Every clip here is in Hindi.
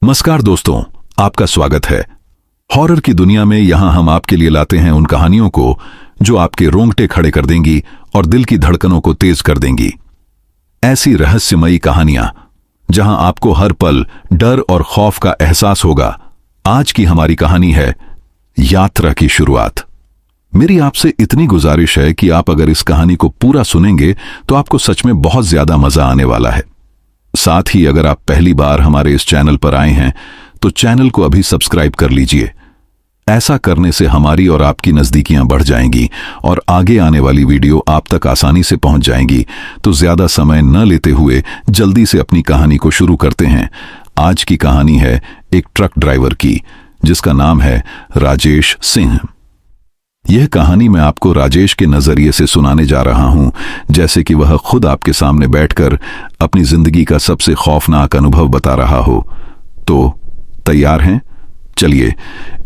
नमस्कार दोस्तों, आपका स्वागत है। हॉरर की दुनिया में यहां हम आपके लिए लाते हैं उन कहानियों को जो आपके रोंगटे खड़े कर देंगी और दिल की धड़कनों को तेज कर देंगी। ऐसी रहस्यमयी कहानियां जहां आपको हर पल डर और खौफ का एहसास होगा। आज की हमारी कहानी है यात्रा की शुरुआत। मेरी आपसे इतनी गुजारिश है कि आप अगर इस कहानी को पूरा सुनेंगे तो आपको सच में बहुत ज्यादा मजा आने वाला है। साथ ही अगर आप पहली बार हमारे इस चैनल पर आए हैं तो चैनल को अभी सब्सक्राइब कर लीजिए। ऐसा करने से हमारी और आपकी नजदीकियां बढ़ जाएंगी और आगे आने वाली वीडियो आप तक आसानी से पहुंच जाएंगी। तो ज्यादा समय न लेते हुए जल्दी से अपनी कहानी को शुरू करते हैं। आज की कहानी है एक ट्रक ड्राइवर की, जिसका नाम है राजेश सिंह। यह कहानी मैं आपको राजेश के नजरिए से सुनाने जा रहा हूं, जैसे कि वह खुद आपके सामने बैठकर अपनी जिंदगी का सबसे खौफनाक अनुभव बता रहा हो। तो तैयार हैं? चलिए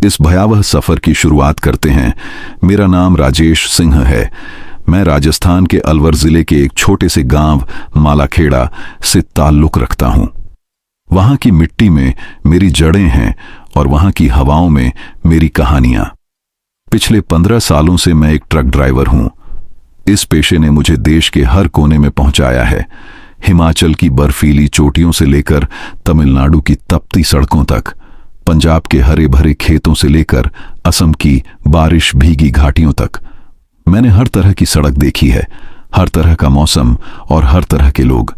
इस भयावह सफर की शुरुआत करते हैं। मेरा नाम राजेश सिंह है। मैं राजस्थान के अलवर जिले के एक छोटे से गांव मालाखेड़ा से ताल्लुक रखता हूं। वहां की मिट्टी में मेरी जड़ें हैं और वहां की हवाओं में मेरी कहानियां। पिछले 15 सालों से मैं एक ट्रक ड्राइवर हूं। इस पेशे ने मुझे देश के हर कोने में पहुंचाया है। हिमाचल की बर्फीली चोटियों से लेकर तमिलनाडु की तपती सड़कों तक, पंजाब के हरे भरे खेतों से लेकर असम की बारिश भीगी घाटियों तक। मैंने हर तरह की सड़क देखी है, हर तरह का मौसम और हर तरह के लोग।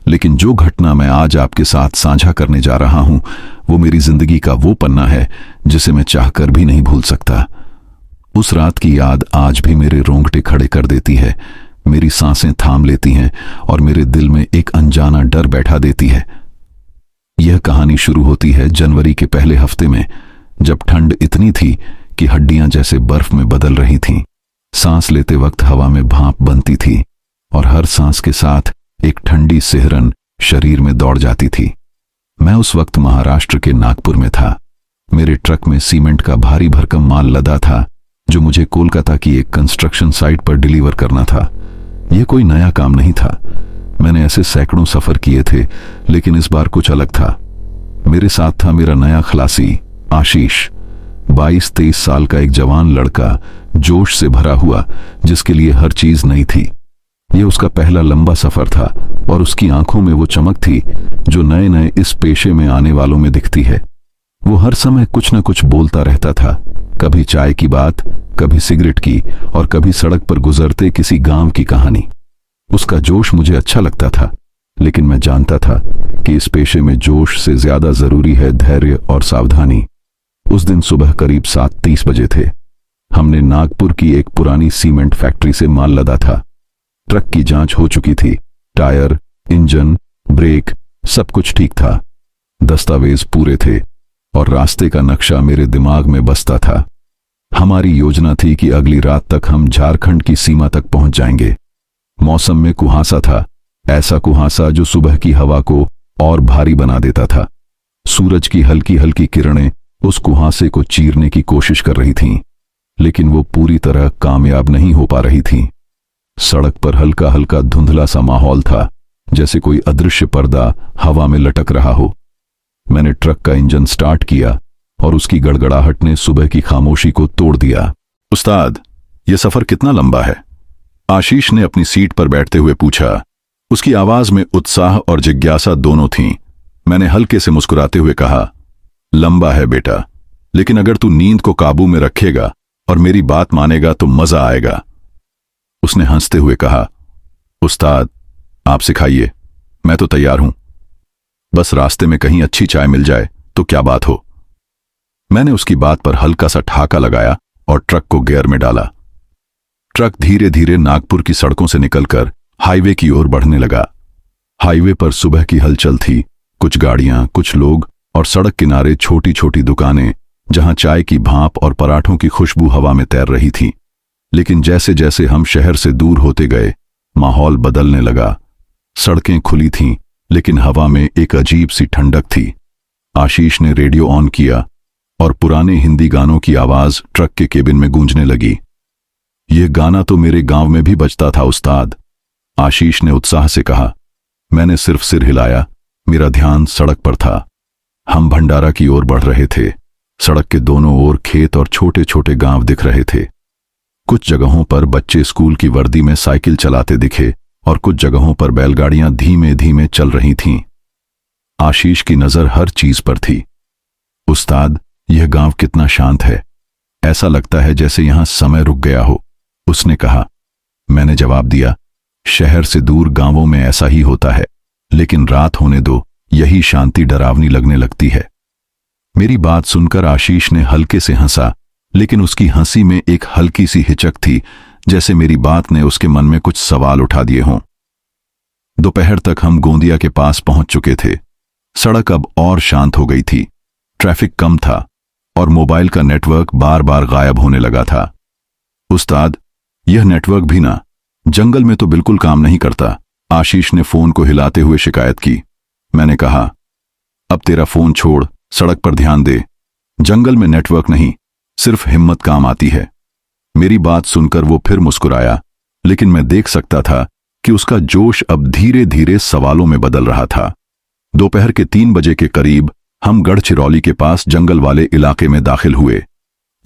लेकिन जो घटना मैं आज आपके साथ साझा करने जा रहा हूं, वो मेरी जिंदगी का वो पन्ना है जिसे मैं चाहकर भी नहीं भूल सकता। उस रात की याद आज भी मेरे रोंगटे खड़े कर देती है, मेरी सांसें थाम लेती हैं और मेरे दिल में एक अनजाना डर बैठा देती है। यह कहानी शुरू होती है जनवरी के पहले हफ्ते में, जब ठंड इतनी थी कि हड्डियां जैसे बर्फ में बदल रही थीं। सांस लेते वक्त हवा में भाप बनती थी और हर सांस के साथ एक ठंडी सिहरन शरीर में दौड़ जाती थी। मैं उस वक्त महाराष्ट्र के नागपुर में था। मेरे ट्रक में सीमेंट का भारी भरकम माल लदा था, जो मुझे कोलकाता की एक कंस्ट्रक्शन साइट पर डिलीवर करना था। यह कोई नया काम नहीं था। मैंने ऐसे सैकड़ों सफर किए थे, लेकिन इस बार कुछ अलग था। मेरे साथ था मेरा नया खलासी आशीष, 22-23 साल का एक जवान लड़का, जोश से भरा हुआ, जिसके लिए हर चीज नई थी। यह उसका पहला लंबा सफर था और उसकी आंखों में वो चमक थी जो नए नए इस पेशे में आने वालों में दिखती है। वो हर समय कुछ न कुछ बोलता रहता था, कभी चाय की बात, कभी सिगरेट की और कभी सड़क पर गुजरते किसी गांव की कहानी। उसका जोश मुझे अच्छा लगता था, लेकिन मैं जानता था कि इस पेशे में जोश से ज्यादा जरूरी है धैर्य और सावधानी। उस दिन सुबह करीब 7:30 बजे थे। हमने नागपुर की एक पुरानी सीमेंट फैक्ट्री से माल लदा था। ट्रक की जांच हो चुकी थी। टायर, इंजन, ब्रेक, सब कुछ ठीक था। दस्तावेज पूरे थे और रास्ते का नक्शा मेरे दिमाग में बसता था। हमारी योजना थी कि अगली रात तक हम झारखंड की सीमा तक पहुंच जाएंगे। मौसम में कुहासा था, ऐसा कुहासा जो सुबह की हवा को और भारी बना देता था। सूरज की हल्की हल्की किरणें उस कुहासे को चीरने की कोशिश कर रही थीं, लेकिन वो पूरी तरह कामयाब नहीं हो पा रही थीं। सड़क पर हल्का हल्का धुंधला सा माहौल था, जैसे कोई अदृश्य पर्दा हवा में लटक रहा हो। मैंने ट्रक का इंजन स्टार्ट किया और उसकी गड़गड़ाहट ने सुबह की खामोशी को तोड़ दिया। उस्ताद, यह सफर कितना लंबा है? आशीष ने अपनी सीट पर बैठते हुए पूछा। उसकी आवाज में उत्साह और जिज्ञासा दोनों थीं। मैंने हल्के से मुस्कुराते हुए कहा, लंबा है बेटा, लेकिन अगर तू नींद को काबू में रखेगा और मेरी बात मानेगा तो मजा आएगा। उसने हंसते हुए कहा, उस्ताद आप सिखाइए, मैं तो तैयार हूं। बस रास्ते में कहीं अच्छी चाय मिल जाए तो क्या बात हो। मैंने उसकी बात पर हल्का सा ठहाका लगाया और ट्रक को गियर में डाला। ट्रक धीरे धीरे नागपुर की सड़कों से निकलकर हाईवे की ओर बढ़ने लगा। हाईवे पर सुबह की हलचल थी, कुछ गाड़ियां, कुछ लोग और सड़क किनारे छोटी छोटी दुकानें, जहां चाय की भाप और पराठों की खुशबू हवा में तैर रही थी। लेकिन जैसे जैसे हम शहर से दूर होते गए, माहौल बदलने लगा। सड़कें खुली थीं, लेकिन हवा में एक अजीब सी ठंडक थी। आशीष ने रेडियो ऑन किया और पुराने हिंदी गानों की आवाज ट्रक के केबिन में गूंजने लगी। यह गाना तो मेरे गांव में भी बजता था उस्ताद, आशीष ने उत्साह से कहा। मैंने सिर्फ सिर हिलाया, मेरा ध्यान सड़क पर था। हम भंडारा की ओर बढ़ रहे थे। सड़क के दोनों ओर खेत और छोटे छोटे गांव दिख रहे थे। कुछ जगहों पर बच्चे स्कूल की वर्दी में साइकिल चलाते दिखे और कुछ जगहों पर बैलगाड़ियां धीमे धीमे चल रही थीं। आशीष की नजर हर चीज पर थी। उस्ताद, यह गांव कितना शांत है, ऐसा लगता है जैसे यहां समय रुक गया हो, उसने कहा। मैंने जवाब दिया, शहर से दूर गांवों में ऐसा ही होता है, लेकिन रात होने दो, यही शांति डरावनी लगने लगती है। मेरी बात सुनकर आशीष ने हल्के से हंसा, लेकिन उसकी हंसी में एक हल्की सी हिचक थी, जैसे मेरी बात ने उसके मन में कुछ सवाल उठा दिए हों। दोपहर तक हम गोंदिया के पास पहुंच चुके थे। सड़क अब और शांत हो गई थी। ट्रैफिक कम था और मोबाइल का नेटवर्क बार बार गायब होने लगा था। उस्ताद, यह नेटवर्क भी ना, जंगल में तो बिल्कुल काम नहीं करता, आशीष ने फोन को हिलाते हुए शिकायत की। मैंने कहा, अब तेरा फोन छोड़, सड़क पर ध्यान दे। जंगल में नेटवर्क नहीं, सिर्फ हिम्मत काम आती है। मेरी बात सुनकर वो फिर मुस्कुराया, लेकिन मैं देख सकता था कि उसका जोश अब धीरे धीरे सवालों में बदल रहा था। दोपहर के 3 बजे के करीब हम गढ़चिरौली के पास जंगल वाले इलाके में दाखिल हुए।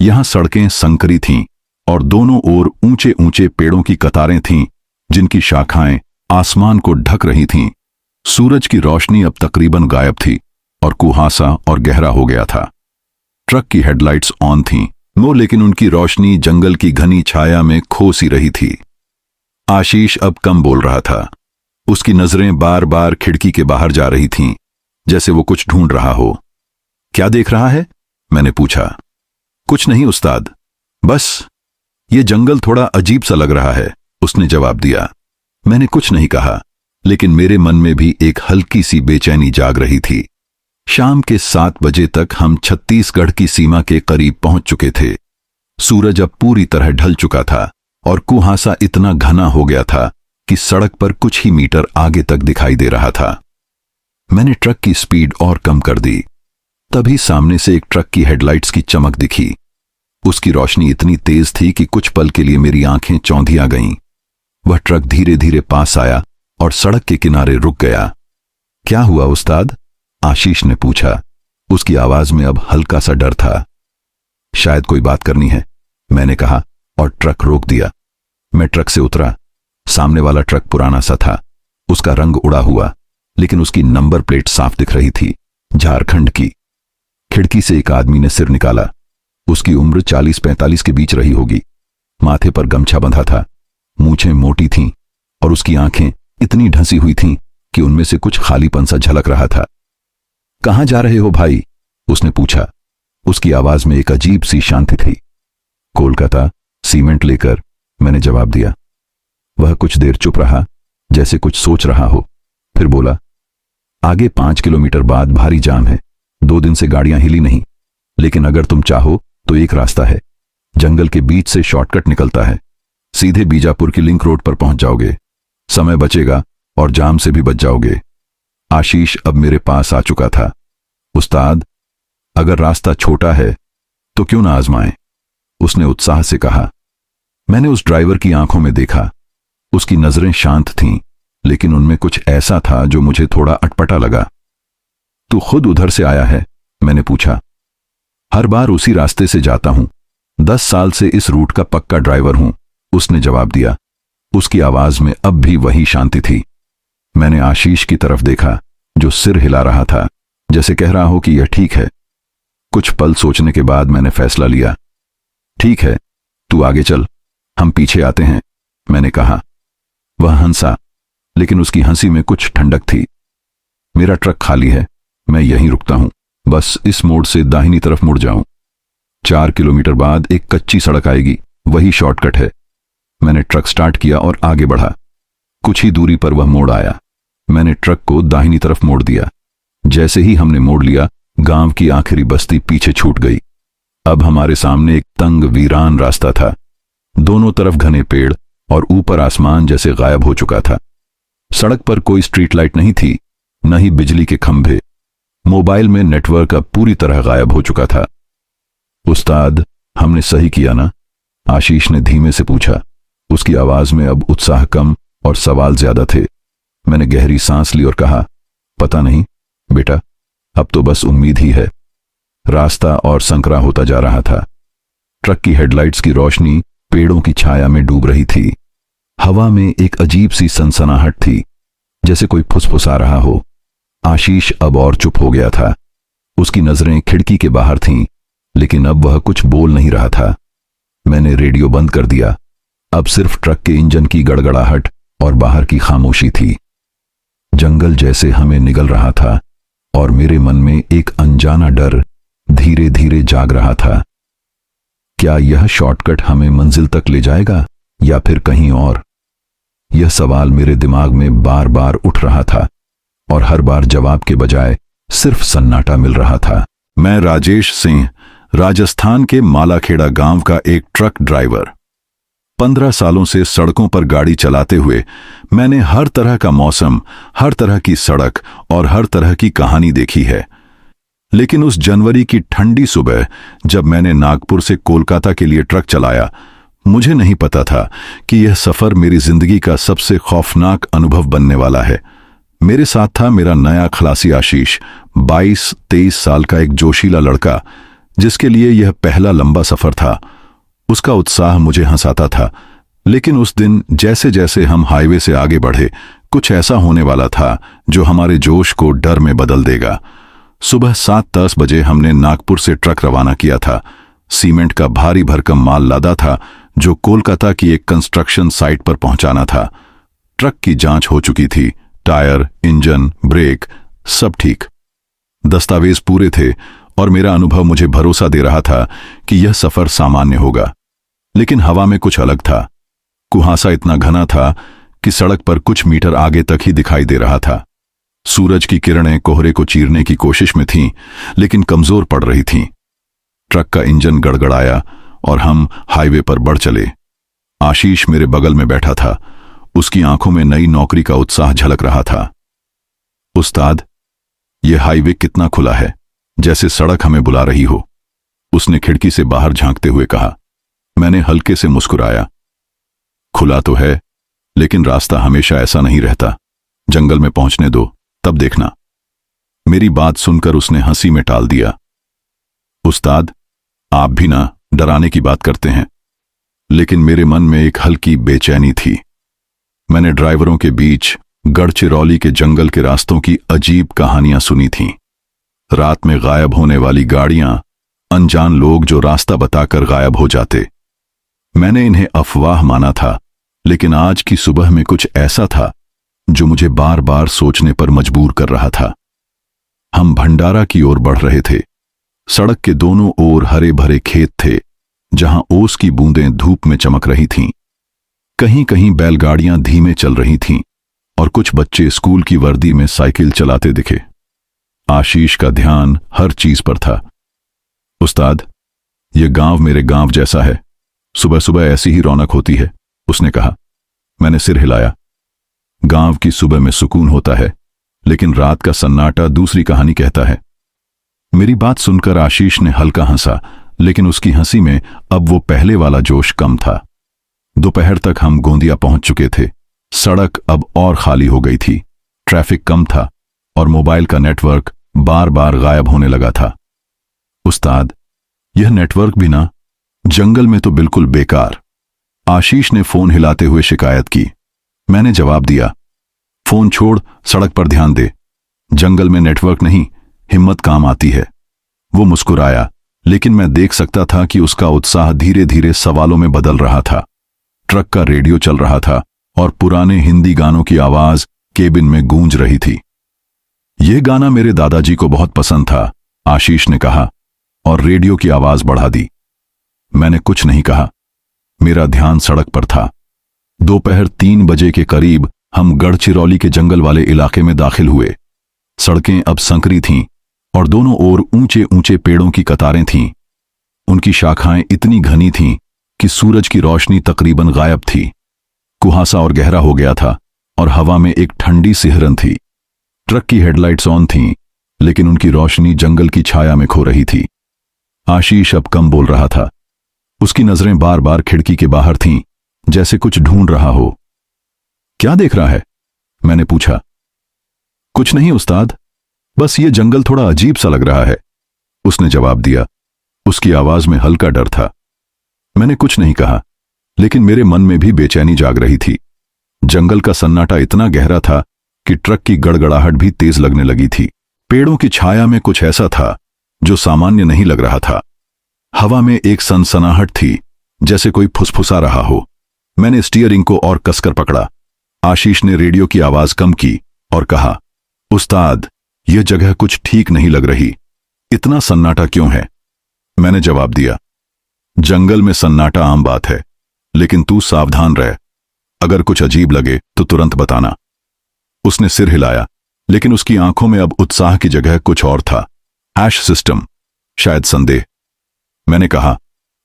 यहां सड़कें संकरी थीं और दोनों ओर ऊंचे ऊंचे पेड़ों की कतारें थीं, जिनकी शाखाएं आसमान को ढक रही थीं। सूरज की रोशनी अब तकरीबन गायब थी और कुहासा और गहरा हो गया था। ट्रक की हेडलाइट्स ऑन थीं, लेकिन उनकी रोशनी जंगल की घनी छाया में खो सी रही थी। आशीष अब कम बोल रहा था। उसकी नजरें बार बार खिड़की के बाहर जा रही थीं, जैसे वो कुछ ढूंढ रहा हो। क्या देख रहा है? मैंने पूछा। कुछ नहीं उस्ताद, बस ये जंगल थोड़ा अजीब सा लग रहा है, उसने जवाब दिया। मैंने कुछ नहीं कहा, लेकिन मेरे मन में भी एक हल्की सी बेचैनी जाग रही थी। शाम के 7 बजे तक हम छत्तीसगढ़ की सीमा के करीब पहुंच चुके थे। सूरज अब पूरी तरह ढल चुका था और कुहासा इतना घना हो गया था कि सड़क पर कुछ ही मीटर आगे तक दिखाई दे रहा था। मैंने ट्रक की स्पीड और कम कर दी। तभी सामने से एक ट्रक की हेडलाइट्स की चमक दिखी। उसकी रोशनी इतनी तेज थी कि कुछ पल के लिए मेरी आंखें चौंधिया गईं। वह ट्रक धीरे धीरे पास आया और सड़क के किनारे रुक गया। क्या हुआ उस्ताद? आशीष ने पूछा। उसकी आवाज में अब हल्का सा डर था। शायद कोई बात करनी है, मैंने कहा और ट्रक रोक दिया। मैं ट्रक से उतरा। सामने वाला ट्रक पुराना सा था। उसका रंग उड़ा हुआ, लेकिन उसकी नंबर प्लेट साफ दिख रही थी, झारखंड की। खिड़की से एक आदमी ने सिर निकाला। उसकी उम्र 40-45 के बीच रही होगी। माथे पर गमछा बंधा था, मूंछें मोटी थीं और उसकी आंखें इतनी ढंसी हुई थीं कि उनमें से कुछ खालीपन सा झलक रहा था। कहां जा रहे हो भाई? उसने पूछा। उसकी आवाज में एक अजीब सी शांति थी। कोलकाता, सीमेंट लेकर, मैंने जवाब दिया। वह कुछ देर चुप रहा, जैसे कुछ सोच रहा हो। फिर बोला, आगे 5 किलोमीटर बाद भारी जाम है। 2 दिन से गाड़ियां हिली नहीं, लेकिन अगर तुम चाहो तो एक रास्ता है। जंगल के बीच से शॉर्टकट निकलता है। सीधे बीजापुर की लिंक रोड पर पहुंच जाओगे। समय बचेगा और जाम से भी बच जाओगे। आशीष अब मेरे पास आ चुका था। उस्ताद, अगर रास्ता छोटा है तो क्यों ना आजमाएं? उसने उत्साह से कहा। मैंने उस ड्राइवर की आंखों में देखा। उसकी नजरें शांत थीं, लेकिन उनमें कुछ ऐसा था जो मुझे थोड़ा अटपटा लगा। तू खुद उधर से आया है? मैंने पूछा। हर बार उसी रास्ते से जाता हूं। 10 साल से इस रूट का पक्का ड्राइवर हूं, उसने जवाब दिया। उसकी आवाज में अब भी वही शांति थी। मैंने आशीष की तरफ देखा, जो सिर हिला रहा था, जैसे कह रहा हो कि यह ठीक है। कुछ पल सोचने के बाद मैंने फैसला लिया। ठीक है, तू आगे चल, हम पीछे आते हैं, मैंने कहा। वह हंसा, लेकिन उसकी हंसी में कुछ ठंडक थी। मेरा ट्रक खाली है, मैं यहीं रुकता हूं, बस इस मोड़ से दाहिनी तरफ मुड़ जाऊं। 4 किलोमीटर बाद एक कच्ची सड़क आएगी, वही शॉर्टकट है। मैंने ट्रक स्टार्ट किया और आगे बढ़ा। कुछ ही दूरी पर वह मोड़ आया। मैंने ट्रक को दाहिनी तरफ मोड़ दिया। जैसे ही हमने मोड़ लिया, गांव की आखिरी बस्ती पीछे छूट गई। अब हमारे सामने एक तंग वीरान रास्ता था। दोनों तरफ घने पेड़ और ऊपर आसमान जैसे गायब हो चुका था। सड़क पर कोई स्ट्रीट लाइट नहीं थी, न ही बिजली के खंभे। मोबाइल में नेटवर्क अब पूरी तरह गायब हो चुका था। उस्ताद, हमने सही किया ना? आशीष ने धीमे से पूछा। उसकी आवाज में अब उत्साह कम और सवाल ज्यादा थे। मैंने गहरी सांस ली और कहा, पता नहीं बेटा, अब तो बस उम्मीद ही है। रास्ता और संकरा होता जा रहा था। ट्रक की हेडलाइट्स की रोशनी पेड़ों की छाया में डूब रही थी। हवा में एक अजीब सी सनसनाहट थी, जैसे कोई फुसफुसा रहा हो। आशीष अब और चुप हो गया था। उसकी नजरें खिड़की के बाहर थीं, लेकिन अब वह कुछ बोल नहीं रहा था। मैंने रेडियो बंद कर दिया। अब सिर्फ ट्रक के इंजन की गड़गड़ाहट और बाहर की खामोशी थी। जंगल जैसे हमें निगल रहा था और मेरे मन में एक अनजाना डर धीरे धीरे जाग रहा था। क्या यह शॉर्टकट हमें मंजिल तक ले जाएगा या फिर कहीं और? यह सवाल मेरे दिमाग में बार बार उठ रहा था और हर बार जवाब के बजाय सिर्फ सन्नाटा मिल रहा था। मैं राजेश सिंह, राजस्थान के मालाखेड़ा गांव का एक ट्रक ड्राइवर। 15 सालों से सड़कों पर गाड़ी चलाते हुए मैंने हर तरह का मौसम, हर तरह की सड़क और हर तरह की कहानी देखी है। लेकिन उस जनवरी की ठंडी सुबह जब मैंने नागपुर से कोलकाता के लिए ट्रक चलाया, मुझे नहीं पता था कि यह सफर मेरी जिंदगी का सबसे खौफनाक अनुभव बनने वाला है। मेरे साथ था मेरा नया खलासी आशीष, 22-23 साल का एक जोशीला लड़का, जिसके लिए यह पहला लंबा सफर था। उसका उत्साह मुझे हंसाता था, लेकिन उस दिन जैसे जैसे हम हाईवे से आगे बढ़े, कुछ ऐसा होने वाला था जो हमारे जोश को डर में बदल देगा। सुबह 7-10 बजे हमने नागपुर से ट्रक रवाना किया था। सीमेंट का भारी भरकम माल लादा था जो कोलकाता की एक कंस्ट्रक्शन साइट पर पहुंचाना था। ट्रक की जांच हो चुकी थी, टायर, इंजन, ब्रेक सब ठीक, दस्तावेज पूरे थे और मेरा अनुभव मुझे भरोसा दे रहा था कि यह सफर सामान्य होगा। लेकिन हवा में कुछ अलग था। कुहासा इतना घना था कि सड़क पर कुछ मीटर आगे तक ही दिखाई दे रहा था। सूरज की किरणें कोहरे को चीरने की कोशिश में थीं, लेकिन कमजोर पड़ रही थीं। ट्रक का इंजन गड़गड़ाया और हम हाईवे पर बढ़ चले। आशीष मेरे बगल में बैठा था। उसकी आंखों में नई नौकरी का उत्साह झलक रहा था। उस्ताद, यह हाईवे कितना खुला है, जैसे सड़क हमें बुला रही हो, उसने खिड़की से बाहर झांकते हुए कहा। मैंने हल्के से मुस्कुराया। खुला तो है, लेकिन रास्ता हमेशा ऐसा नहीं रहता। जंगल में पहुंचने दो, तब देखना। मेरी बात सुनकर उसने हंसी में टाल दिया। उस्ताद, आप भी ना डराने की बात करते हैं। लेकिन मेरे मन में एक हल्की बेचैनी थी। मैंने ड्राइवरों के बीच गढ़चिरौली के जंगल के रास्तों की अजीब कहानियां सुनी थीं। रात में गायब होने वाली गाड़ियां, अनजान लोग जो रास्ता बताकर गायब हो जाते। मैंने इन्हें अफवाह माना था, लेकिन आज की सुबह में कुछ ऐसा था जो मुझे बार बार सोचने पर मजबूर कर रहा था। हम भंडारा की ओर बढ़ रहे थे। सड़क के दोनों ओर हरे भरे खेत थे, जहां ओस की बूंदें धूप में चमक रही थीं। कहीं कहीं बैलगाड़ियां धीमे चल रही थीं और कुछ बच्चे स्कूल की वर्दी में साइकिल चलाते दिखे। आशीष का ध्यान हर चीज पर था। उस्ताद, यह गांव मेरे गांव जैसा है। सुबह सुबह ऐसी ही रौनक होती है, उसने कहा। मैंने सिर हिलाया। गांव की सुबह में सुकून होता है, लेकिन रात का सन्नाटा दूसरी कहानी कहता है। मेरी बात सुनकर आशीष ने हल्का हंसा, लेकिन उसकी हंसी में अब वो पहले वाला जोश कम था। दोपहर तक हम गोंदिया पहुंच चुके थे। सड़क अब और खाली हो गई थी। ट्रैफिक कम था और मोबाइल का नेटवर्क बार बार गायब होने लगा था। उस्ताद, यह नेटवर्क भी ना जंगल में तो बिल्कुल बेकार, आशीष ने फोन हिलाते हुए शिकायत की। मैंने जवाब दिया, फोन छोड़, सड़क पर ध्यान दे। जंगल में नेटवर्क नहीं, हिम्मत काम आती है। वो मुस्कुराया, लेकिन मैं देख सकता था कि उसका उत्साह धीरे धीरे सवालों में बदल रहा था। ट्रक का रेडियो चल रहा था और पुराने हिंदी गानों की आवाज केबिन में गूंज रही थी। यह गाना मेरे दादाजी को बहुत पसंद था, आशीष ने कहा और रेडियो की आवाज बढ़ा दी। मैंने कुछ नहीं कहा। मेरा ध्यान सड़क पर था। दोपहर 3 बजे के करीब हम गढ़चिरौली के जंगल वाले इलाके में दाखिल हुए। सड़कें अब संकरी थीं और दोनों ओर ऊंचे ऊंचे पेड़ों की कतारें थीं। उनकी शाखाएं इतनी घनी थीं कि सूरज की रोशनी तकरीबन गायब थी। कुहासा और गहरा हो गया था और हवा में एक ठंडी सिहरन थी। ट्रक की हेडलाइट्स ऑन थीं, लेकिन उनकी रोशनी जंगल की छाया में खो रही थी। आशीष अब कम बोल रहा था। उसकी नजरें बार बार खिड़की के बाहर थीं, जैसे कुछ ढूंढ रहा हो। क्या देख रहा है? मैंने पूछा। कुछ नहीं उस्ताद, बस ये जंगल थोड़ा अजीब सा लग रहा है, उसने जवाब दिया। उसकी आवाज में हल्का डर था। मैंने कुछ नहीं कहा, लेकिन मेरे मन में भी बेचैनी जाग रही थी। जंगल का सन्नाटा इतना गहरा था कि ट्रक की गड़गड़ाहट भी तेज लगने लगी थी। पेड़ों की छाया में कुछ ऐसा था जो सामान्य नहीं लग रहा था। हवा में एक सनसनाहट थी, जैसे कोई फुसफुसा रहा हो। मैंने स्टीयरिंग को और कसकर पकड़ा। आशीष ने रेडियो की आवाज कम की और कहा, उस्ताद, यह जगह कुछ ठीक नहीं लग रही। इतना सन्नाटा क्यों है? मैंने जवाब दिया, जंगल में सन्नाटा आम बात है, लेकिन तू सावधान रह। अगर कुछ अजीब लगे तो तुरंत बताना। उसने सिर हिलाया, लेकिन उसकी आंखों में अब उत्साह की जगह कुछ और था। ऐश सिस्टम, शायद संदेह। मैंने कहा,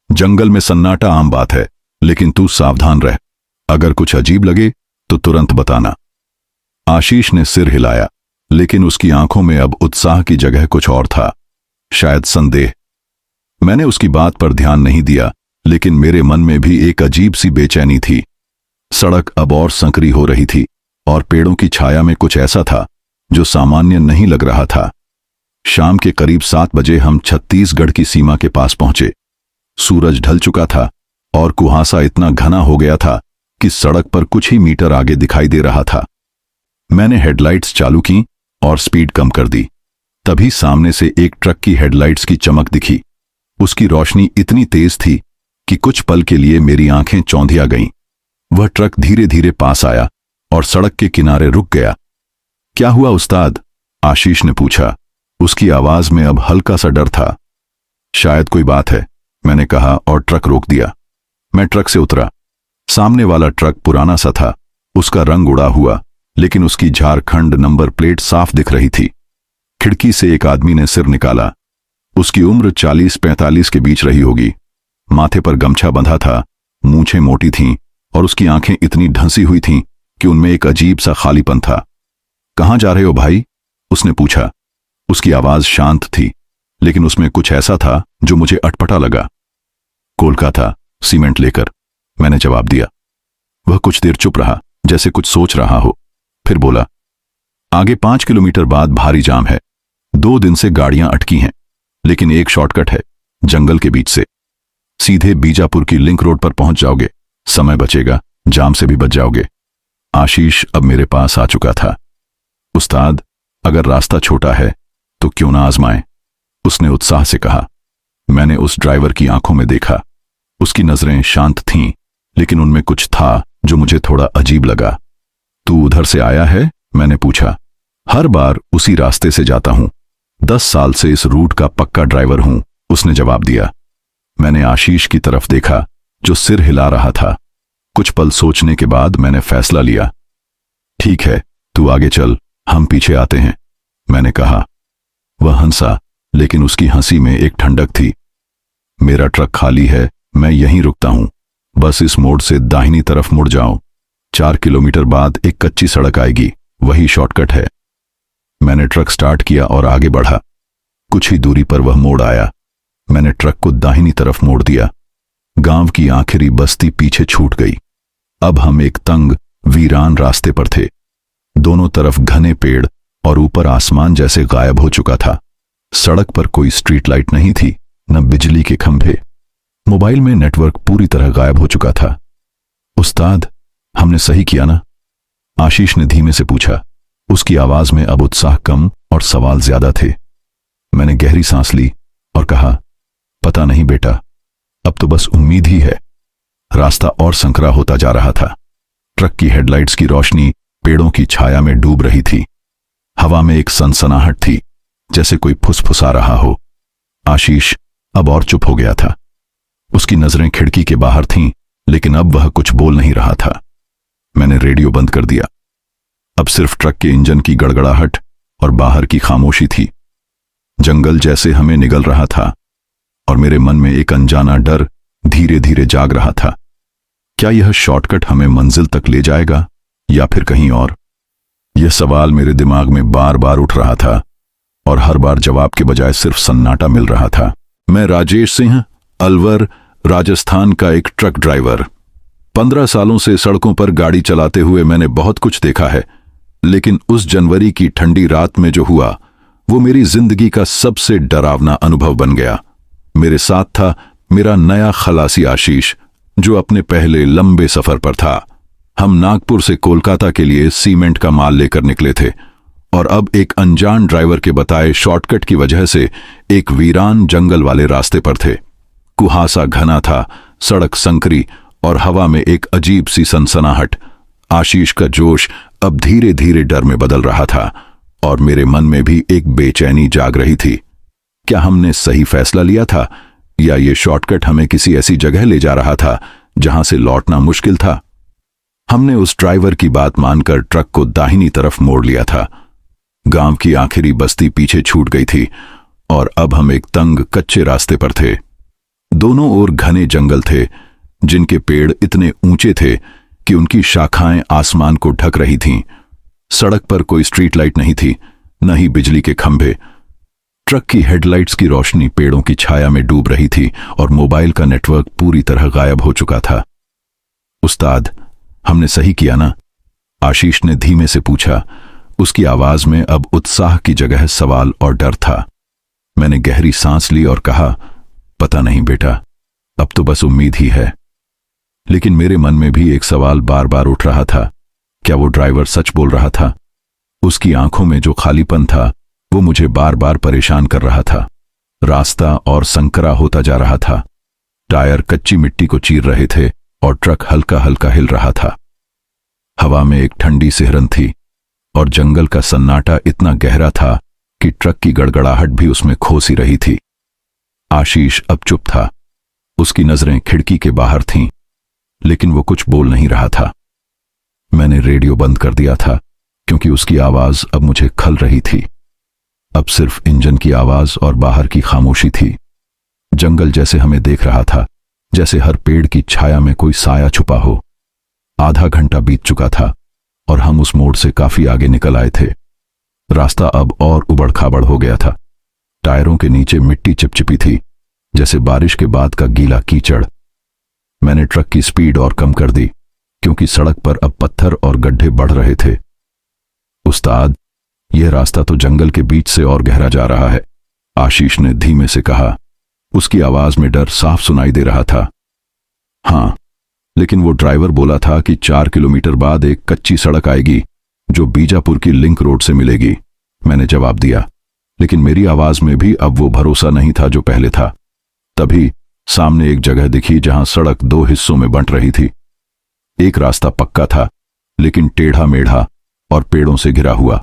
जंगल में सन्नाटा आम बात है, लेकिन तू सावधान रह। अगर कुछ अजीब लगे तो तुरंत बताना। आशीष ने सिर हिलाया, लेकिन उसकी आंखों में अब उत्साह की जगह कुछ और था, शायद संदेह। मैंने उसकी बात पर ध्यान नहीं दिया, लेकिन मेरे मन में भी एक अजीब सी बेचैनी थी। सड़क अब और संकरी हो रही थी और पेड़ों की छाया में कुछ ऐसा था जो सामान्य नहीं लग रहा था। शाम के करीब 7 बजे हम छत्तीसगढ़ की सीमा के पास पहुंचे। सूरज ढल चुका था और कुहासा इतना घना हो गया था कि सड़क पर कुछ ही मीटर आगे दिखाई दे रहा था। मैंने हेडलाइट्स चालू की और स्पीड कम कर दी। तभी सामने से एक ट्रक की हेडलाइट्स की चमक दिखी। उसकी रोशनी इतनी तेज थी कि कुछ पल के लिए मेरी आंखें चौंधिया गईं। वह ट्रक धीरे धीरे पास आया और सड़क के किनारे रुक गया। क्या हुआ उस्ताद? आशीष ने पूछा। उसकी आवाज में अब हल्का सा डर था। शायद कोई बात है, मैंने कहा और ट्रक रोक दिया। मैं ट्रक से उतरा। सामने वाला ट्रक पुराना सा था। उसका रंग उड़ा हुआ, लेकिन उसकी झारखंड नंबर प्लेट साफ दिख रही थी। खिड़की से एक आदमी ने सिर निकाला। उसकी उम्र 40-45 के बीच रही होगी। माथे पर गमछा बंधा था, मूंछें मोटी थीं और उसकी आंखें इतनी ढंसी हुई थीं कि उनमें एक अजीब सा खालीपन था। कहाँ जा रहे हो भाई? उसने पूछा। उसकी आवाज शांत थी, लेकिन उसमें कुछ ऐसा था जो मुझे अटपटा लगा। कोलकाता, सीमेंट लेकर, मैंने जवाब दिया। वह कुछ देर चुप रहा, जैसे कुछ सोच रहा हो। फिर बोला, आगे 5 किलोमीटर बाद भारी जाम है। 2 दिन से गाड़ियां अटकी हैं, लेकिन एक शॉर्टकट है, जंगल के बीच से। सीधे बीजापुर की लिंक रोड पर पहुंच जाओगे। समय बचेगा, जाम से भी बच जाओगे। आशीष अब मेरे पास आ चुका था। उस्ताद, अगर रास्ता छोटा है तो क्यों ना आजमाएं? उसने उत्साह से कहा। मैंने उस ड्राइवर की आंखों में देखा। उसकी नजरें शांत थीं, लेकिन उनमें कुछ था जो मुझे थोड़ा अजीब लगा। तू उधर से आया है? मैंने पूछा। हर बार उसी रास्ते से जाता हूं। 10 साल से इस रूट का पक्का ड्राइवर हूं, उसने जवाब दिया। मैंने आशीष की तरफ देखा, जो सिर हिला रहा था। कुछ पल सोचने के बाद मैंने फैसला लिया। ठीक है, तू आगे चल, हम पीछे आते हैं, मैंने कहा। वह हंसा, लेकिन उसकी हंसी में एक ठंडक थी। मेरा ट्रक खाली है, मैं यहीं रुकता हूं। बस इस मोड़ से दाहिनी तरफ मुड़ जाओ। 4 किलोमीटर बाद एक कच्ची सड़क आएगी, वही शॉर्टकट है। मैंने ट्रक स्टार्ट किया और आगे बढ़ा। कुछ ही दूरी पर वह मोड़ आया। मैंने ट्रक को दाहिनी तरफ मोड़ दिया। गांव की आखिरी बस्ती पीछे छूट गई। अब हम एक तंग, वीरान रास्ते पर थे। दोनों तरफ घने पेड़ और ऊपर आसमान जैसे गायब हो चुका था। सड़क पर कोई स्ट्रीट लाइट नहीं थी, न बिजली के खंभे। मोबाइल में नेटवर्क पूरी तरह गायब हो चुका था। उस्ताद, हमने सही किया ना? आशीष ने धीमे से पूछा। उसकी आवाज में अब उत्साह कम और सवाल ज्यादा थे। मैंने गहरी सांस ली और कहा, पता नहीं बेटा, अब तो बस उम्मीद ही है। रास्ता और संकरा होता जा रहा था। ट्रक की हेडलाइट्स की रोशनी पेड़ों की छाया में डूब रही थी। हवा में एक सनसनाहट थी, जैसे कोई फुसफुसा रहा हो। आशीष अब और चुप हो गया था। उसकी नजरें खिड़की के बाहर थीं, लेकिन अब वह कुछ बोल नहीं रहा था। मैंने रेडियो बंद कर दिया। अब सिर्फ ट्रक के इंजन की गड़गड़ाहट और बाहर की खामोशी थी। जंगल जैसे हमें निगल रहा था और मेरे मन में एक अनजाना डर धीरे धीरे जाग रहा था। क्या यह शॉर्टकट हमें मंजिल तक ले जाएगा या फिर कहीं और? यह सवाल मेरे दिमाग में बार बार उठ रहा था और हर बार जवाब के बजाय सिर्फ सन्नाटा मिल रहा था। मैं राजेश सिंह, अलवर, राजस्थान का एक ट्रक ड्राइवर। 15 सालों से सड़कों पर गाड़ी चलाते हुए मैंने बहुत कुछ देखा है, लेकिन उस जनवरी की ठंडी रात में जो हुआ वो मेरी जिंदगी का सबसे डरावना अनुभव बन गया। मेरे साथ था मेरा नया खलासी आशीष, जो अपने पहले लंबे सफर पर था। हम नागपुर से कोलकाता के लिए सीमेंट का माल लेकर निकले थे और अब एक अनजान ड्राइवर के बताए शॉर्टकट की वजह से एक वीरान जंगल वाले रास्ते पर थे। कुहासा घना था, सड़क संकरी और हवा में एक अजीब सी सनसनाहट। आशीष का जोश अब धीरे धीरे डर में बदल रहा था और मेरे मन में भी एक बेचैनी जाग रही थी। क्या हमने सही फैसला लिया था या ये शॉर्टकट हमें किसी ऐसी जगह ले जा रहा था जहां से लौटना मुश्किल था? हमने उस ड्राइवर की बात मानकर ट्रक को दाहिनी तरफ मोड़ लिया था। गांव की आखिरी बस्ती पीछे छूट गई थी और अब हम एक तंग कच्चे रास्ते पर थे। दोनों ओर घने जंगल थे, जिनके पेड़ इतने ऊंचे थे कि उनकी शाखाएं आसमान को ढक रही थीं। सड़क पर कोई स्ट्रीट लाइट नहीं थी, न ही बिजली के खंभे। ट्रक की हेडलाइट्स की रोशनी पेड़ों की छाया में डूब रही थी और मोबाइल का नेटवर्क पूरी तरह गायब हो चुका था। उस्ताद, हमने सही किया ना? आशीष ने धीमे से पूछा। उसकी आवाज में अब उत्साह की जगह सवाल और डर था। मैंने गहरी सांस ली और कहा, पता नहीं बेटा, अब तो बस उम्मीद ही है। लेकिन मेरे मन में भी एक सवाल बार बार उठ रहा था। क्या वो ड्राइवर सच बोल रहा था? उसकी आंखों में जो खालीपन था वो मुझे बार बार परेशान कर रहा था। रास्ता और संकरा होता जा रहा था। टायर कच्ची मिट्टी को चीर रहे थे और ट्रक हल्का हल्का हिल रहा था। हवा में एक ठंडी सिहरन थी और जंगल का सन्नाटा इतना गहरा था कि ट्रक की गड़गड़ाहट भी उसमें खो सी रही थी। आशीष अब चुप था। उसकी नजरें खिड़की के बाहर थीं, लेकिन वो कुछ बोल नहीं रहा था। मैंने रेडियो बंद कर दिया था क्योंकि उसकी आवाज अब मुझे खल रही थी। अब सिर्फ इंजन की आवाज और बाहर की खामोशी थी। जंगल जैसे हमें देख रहा था, जैसे हर पेड़ की छाया में कोई साया छुपा हो। आधा घंटा बीत चुका था और हम उस मोड़ से काफी आगे निकल आए थे। रास्ता अब और उबड़ खाबड़ हो गया था। टायरों के नीचे मिट्टी चिपचिपी थी, जैसे बारिश के बाद का गीला कीचड़। मैंने ट्रक की स्पीड और कम कर दी क्योंकि सड़क पर अब पत्थर और गड्ढे बढ़ रहे थे। उस्ताद, यह रास्ता तो जंगल के बीच से और गहरा जा रहा है, आशीष ने धीमे से कहा। उसकी आवाज में डर साफ सुनाई दे रहा था। हां, लेकिन वो ड्राइवर बोला था कि 4 किलोमीटर बाद एक कच्ची सड़क आएगी जो बीजापुर की लिंक रोड से मिलेगी। मैंने जवाब दिया, लेकिन मेरी आवाज में भी अब वो भरोसा नहीं था जो पहले था। तभी सामने एक जगह दिखी जहां सड़क 2 हिस्सों में बंट रही थी। एक रास्ता पक्का था, लेकिन टेढ़ा मेढ़ा और पेड़ों से घिरा हुआ।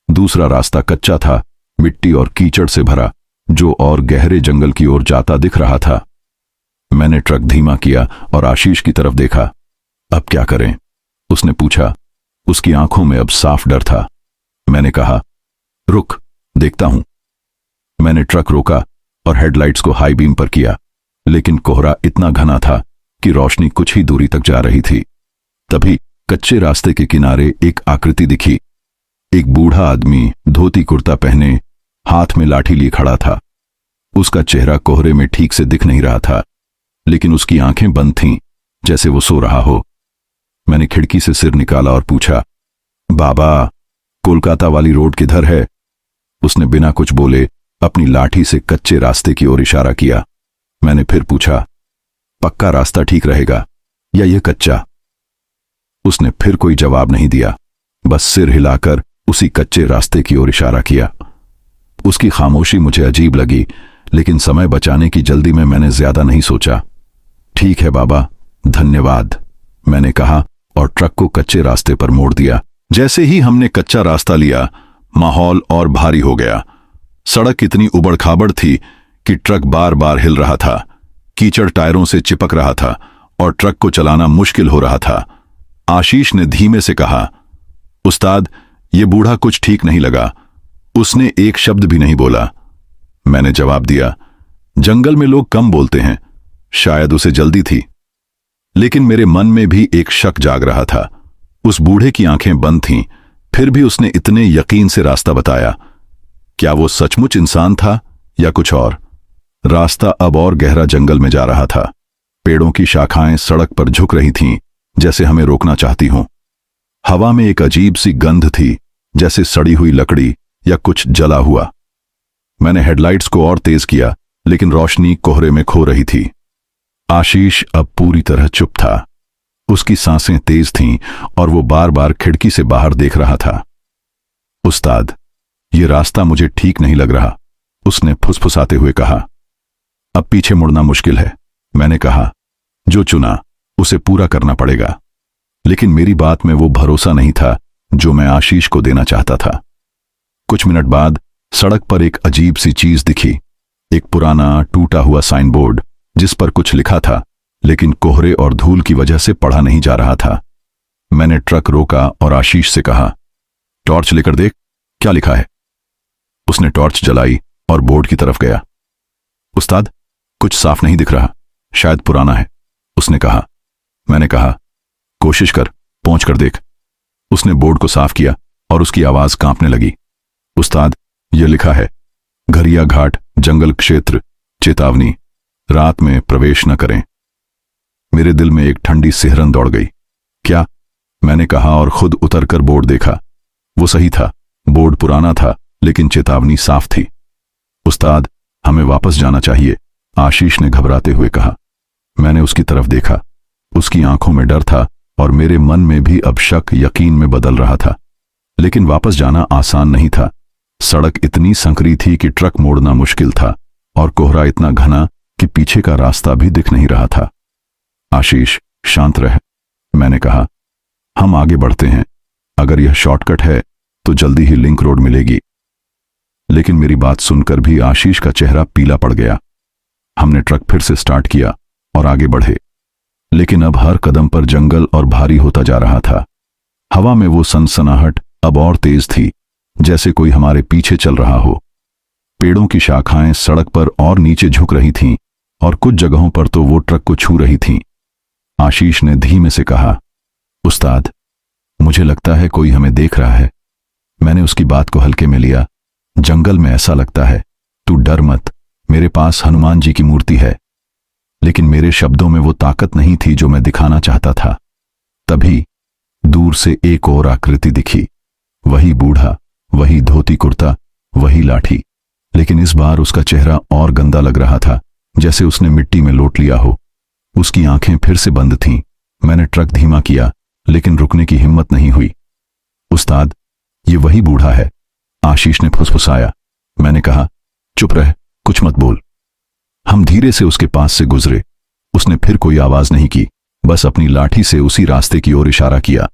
दूसरा रास्ता कच्चा था, मिट्टी और कीचड़ से भरा, जो और गहरे जंगल की ओर जाता दिख रहा था। मैंने ट्रक धीमा किया और आशीष की तरफ देखा। अब क्या करें? उसने पूछा। उसकी आंखों में अब साफ डर था। मैंने कहा, रुक, देखता हूं। मैंने ट्रक रोका और हेडलाइट्स को हाई बीम पर किया, लेकिन कोहरा इतना घना था कि रोशनी कुछ ही दूरी तक जा रही थी। तभी कच्चे रास्ते के किनारे एक आकृति दिखी। एक बूढ़ा आदमी धोती कुर्ता पहने, हाथ में लाठी लिए खड़ा था। उसका चेहरा कोहरे में ठीक से दिख नहीं रहा था, लेकिन उसकी आंखें बंद थीं, जैसे वो सो रहा हो। मैंने खिड़की से सिर निकाला और पूछा, बाबा, कोलकाता वाली रोड किधर है? उसने बिना कुछ बोले अपनी लाठी से कच्चे रास्ते की ओर इशारा किया। मैंने फिर पूछा, पक्का रास्ता ठीक रहेगा या यह कच्चा? उसने फिर कोई जवाब नहीं दिया, बस सिर हिलाकर उसी कच्चे रास्ते की ओर इशारा किया। उसकी खामोशी मुझे अजीब लगी, लेकिन समय बचाने की जल्दी में मैंने ज्यादा नहीं सोचा। ठीक है बाबा, धन्यवाद, मैंने कहा और ट्रक को कच्चे रास्ते पर मोड़ दिया। जैसे ही हमने कच्चा रास्ता लिया, माहौल और भारी हो गया। सड़क इतनी उबड़ खाबड़ थी कि ट्रक बार बार हिल रहा था। कीचड़ टायरों से चिपक रहा था और ट्रक को चलाना मुश्किल हो रहा था। आशीष ने धीमे से कहा, उस्ताद, ये बूढ़ा कुछ ठीक नहीं लगा। उसने एक शब्द भी नहीं बोला। मैंने जवाब दिया, जंगल में लोग कम बोलते हैं, शायद उसे जल्दी थी। लेकिन मेरे मन में भी एक शक जाग रहा था। उस बूढ़े की आंखें बंद थीं, फिर भी उसने इतने यकीन से रास्ता बताया। क्या वो सचमुच इंसान था या कुछ और? रास्ता अब और गहरा जंगल में जा रहा था। पेड़ों की शाखाएं सड़क पर झुक रही थीं, जैसे हमें रोकना चाहती हों। हवा में एक अजीब सी गंध थी, जैसे सड़ी हुई लकड़ी या कुछ जला हुआ। मैंने हेडलाइट्स को और तेज किया, लेकिन रोशनी कोहरे में खो रही थी। आशीष अब पूरी तरह चुप था। उसकी सांसें तेज थीं और वो बार बार खिड़की से बाहर देख रहा था। उस्ताद, ये रास्ता मुझे ठीक नहीं लग रहा, उसने फुसफुसाते हुए कहा। अब पीछे मुड़ना मुश्किल है, मैंने कहा। जो चुना उसे पूरा करना पड़ेगा। लेकिन मेरी बात में वो भरोसा नहीं था जो मैं आशीष को देना चाहता था। कुछ मिनट बाद सड़क पर एक अजीब सी चीज दिखी। एक पुराना टूटा हुआ साइन बोर्ड जिस पर कुछ लिखा था, लेकिन कोहरे और धूल की वजह से पढ़ा नहीं जा रहा था। मैंने ट्रक रोका और आशीष से कहा, टॉर्च लेकर देख, क्या लिखा है। उसने टॉर्च जलाई और बोर्ड की तरफ गया। उस्ताद, कुछ साफ नहीं दिख रहा, शायद पुराना है, उसने कहा। मैंने कहा, कोशिश कर, पहुंच कर देख। उसने बोर्ड को साफ किया और उसकी आवाज कांपने लगी। उस्ताद, यह लिखा है, घरिया घाट जंगल क्षेत्र, चेतावनी, रात में प्रवेश न करें। मेरे दिल में एक ठंडी सिहरन दौड़ गई। क्या? मैंने कहा और खुद उतरकर बोर्ड देखा। वो सही था, बोर्ड पुराना था लेकिन चेतावनी साफ थी। उस्ताद, हमें वापस जाना चाहिए, आशीष ने घबराते हुए कहा। मैंने उसकी तरफ देखा। उसकी आंखों में डर था और मेरे मन में भी अब शक यकीन में बदल रहा था। लेकिन वापस जाना आसान नहीं था। सड़क इतनी संकरी थी कि ट्रक मोड़ना मुश्किल था और कोहरा इतना घना कि पीछे का रास्ता भी दिख नहीं रहा था। आशीष, शांत रह, मैंने कहा। हम आगे बढ़ते हैं, अगर यह शॉर्टकट है तो जल्दी ही लिंक रोड मिलेगी। लेकिन मेरी बात सुनकर भी आशीष का चेहरा पीला पड़ गया। हमने ट्रक फिर से स्टार्ट किया और आगे बढ़े, लेकिन अब हर कदम पर जंगल और भारी होता जा रहा था। हवा में वो सनसनाहट अब और तेज थी, जैसे कोई हमारे पीछे चल रहा हो। पेड़ों की शाखाएं सड़क पर और नीचे झुक रही थीं और कुछ जगहों पर तो वो ट्रक को छू रही थीं। आशीष ने धीमे से कहा, उस्ताद, मुझे लगता है कोई हमें देख रहा है। मैंने उसकी बात को हल्के में लिया। जंगल में ऐसा लगता है, तू डर मत, मेरे पास हनुमान जी की मूर्ति है। लेकिन मेरे शब्दों में वो ताकत नहीं थी जो मैं दिखाना चाहता था। तभी दूर से एक और आकृति दिखी। वही बूढ़ा, वही धोती कुर्ता, वही लाठी, लेकिन इस बार उसका चेहरा और गंदा लग रहा था, जैसे उसने मिट्टी में लोट लिया हो। उसकी आंखें फिर से बंद थीं। मैंने ट्रक धीमा किया, लेकिन रुकने की हिम्मत नहीं हुई। उस्ताद, ये वही बूढ़ा है, आशीष ने फुसफुसाया। मैंने कहा, चुप रह, कुछ मत बोल। हम धीरे से उसके पास से गुजरे। उसने फिर कोई आवाज नहीं की, बस अपनी लाठी से उसी रास्ते की ओर इशारा किया।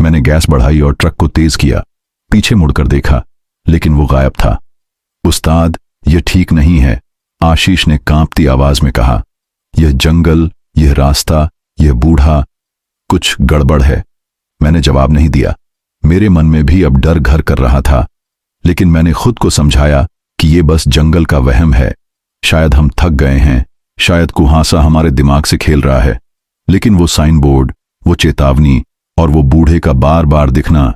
मैंने गैस बढ़ाई और ट्रक को तेज किया। पीछे मुड़कर देखा, लेकिन वो गायब था। उस्ताद, यह ठीक नहीं है, आशीष ने कांपती आवाज में कहा। यह जंगल, यह रास्ता, यह बूढ़ा, कुछ गड़बड़ है। मैंने जवाब नहीं दिया। मेरे मन में भी अब डर घर कर रहा था, लेकिन मैंने खुद को समझाया कि यह बस जंगल का वहम है। शायद हम थक गए हैं, शायद कुहासा हमारे दिमाग से खेल रहा है। लेकिन वो साइन बोर्ड, वो चेतावनी और वो बूढ़े का बार बार दिखना,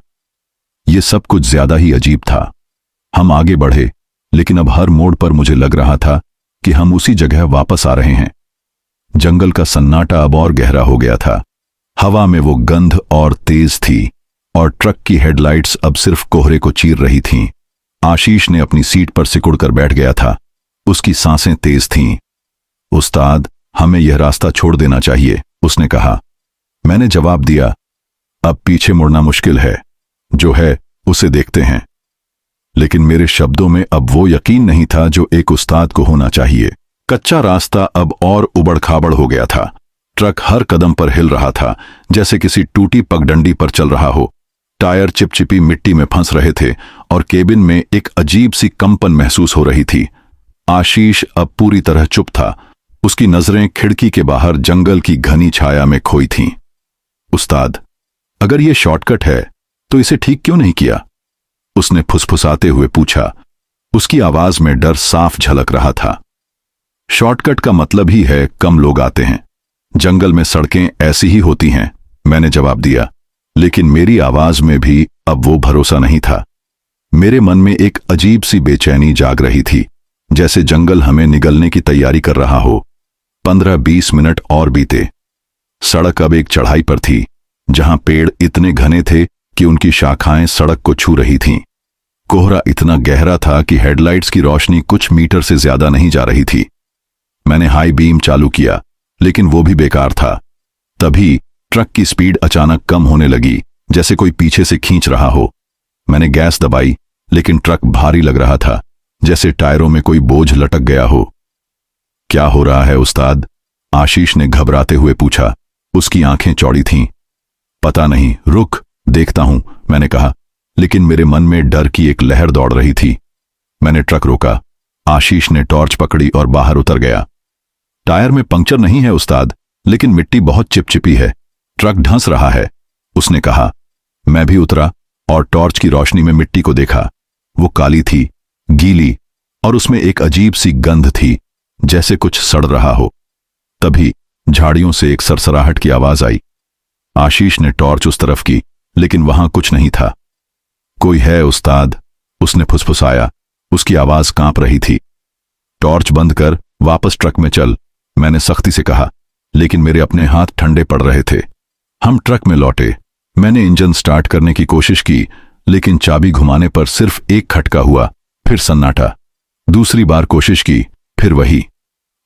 ये सब कुछ ज्यादा ही अजीब था। हम आगे बढ़े, लेकिन अब हर मोड़ पर मुझे लग रहा था कि हम उसी जगह वापस आ रहे हैं। जंगल का सन्नाटा अब और गहरा हो गया था। हवा में वो गंध और तेज थी और ट्रक की हेडलाइट्स अब सिर्फ कोहरे को चीर रही थीं। आशीष ने अपनी सीट पर सिकुड़कर बैठ गया था। उसकी सांसें तेज थीं। उस्ताद, हमें यह रास्ता छोड़ देना चाहिए, उसने कहा। मैंने जवाब दिया, अब पीछे मुड़ना मुश्किल है, जो है उसे देखते हैं। लेकिन मेरे शब्दों में अब वो यकीन नहीं था जो एक उस्ताद को होना चाहिए। कच्चा रास्ता अब और उबड़ खाबड़ हो गया था। ट्रक हर कदम पर हिल रहा था, जैसे किसी टूटी पगडंडी पर चल रहा हो। टायर चिपचिपी मिट्टी में फंस रहे थे और केबिन में एक अजीब सी कंपन महसूस हो रही थी। आशीष अब पूरी तरह चुप था। उसकी नजरें खिड़की के बाहर जंगल की घनी छाया में खोई थीं। उस्ताद, अगर यह शॉर्टकट है तो इसे ठीक क्यों नहीं किया? उसने फुसफुसाते हुए पूछा। उसकी आवाज में डर साफ झलक रहा था। शॉर्टकट का मतलब ही है कम लोग आते हैं। जंगल में सड़कें ऐसी ही होती हैं, मैंने जवाब दिया। लेकिन मेरी आवाज में भी अब वो भरोसा नहीं था। मेरे मन में एक अजीब सी बेचैनी जाग रही थी, जैसे जंगल हमें निगलने की तैयारी कर रहा हो। 15-20 मिनट और बीते। सड़क अब एक चढ़ाई पर थी, जहां पेड़ इतने घने थे कि उनकी शाखाएं सड़क को छू रही थीं। कोहरा इतना गहरा था कि हेडलाइट्स की रोशनी कुछ मीटर से ज्यादा नहीं जा रही थी। मैंने हाई बीम चालू किया, लेकिन वो भी बेकार था। तभी ट्रक की स्पीड अचानक कम होने लगी, जैसे कोई पीछे से खींच रहा हो। मैंने गैस दबाई, लेकिन ट्रक भारी लग रहा था, जैसे टायरों में कोई बोझ लटक गया हो। क्या हो रहा है उस्ताद? आशीष ने घबराते हुए पूछा। उसकी आंखें चौड़ी थीं। पता नहीं, रुक, देखता हूं, मैंने कहा, लेकिन मेरे मन में डर की एक लहर दौड़ रही थी। मैंने ट्रक रोका। आशीष ने टॉर्च पकड़ी और बाहर उतर गया। टायर में पंक्चर नहीं है उस्ताद, लेकिन मिट्टी बहुत चिपचिपी है, ट्रक ढंस रहा है, उसने कहा। मैं भी उतरा और टॉर्च की रोशनी में मिट्टी को देखा। वो काली थी, गीली, और उसमें एक अजीब सी गंध थी, जैसे कुछ सड़ रहा हो। तभी झाड़ियों से एक सरसराहट की आवाज आई। आशीष ने टॉर्च उस तरफ की, लेकिन वहां कुछ नहीं था। कोई है उस्ताद, उसने फुसफुसाया। उसकी आवाज कांप रही थी। टॉर्च बंद कर, वापस ट्रक में चल, मैंने सख्ती से कहा, लेकिन मेरे अपने हाथ ठंडे पड़ रहे थे। हम ट्रक में लौटे। मैंने इंजन स्टार्ट करने की कोशिश की, लेकिन चाबी घुमाने पर सिर्फ एक खटका हुआ, फिर सन्नाटा। दूसरी बार कोशिश की, फिर वही।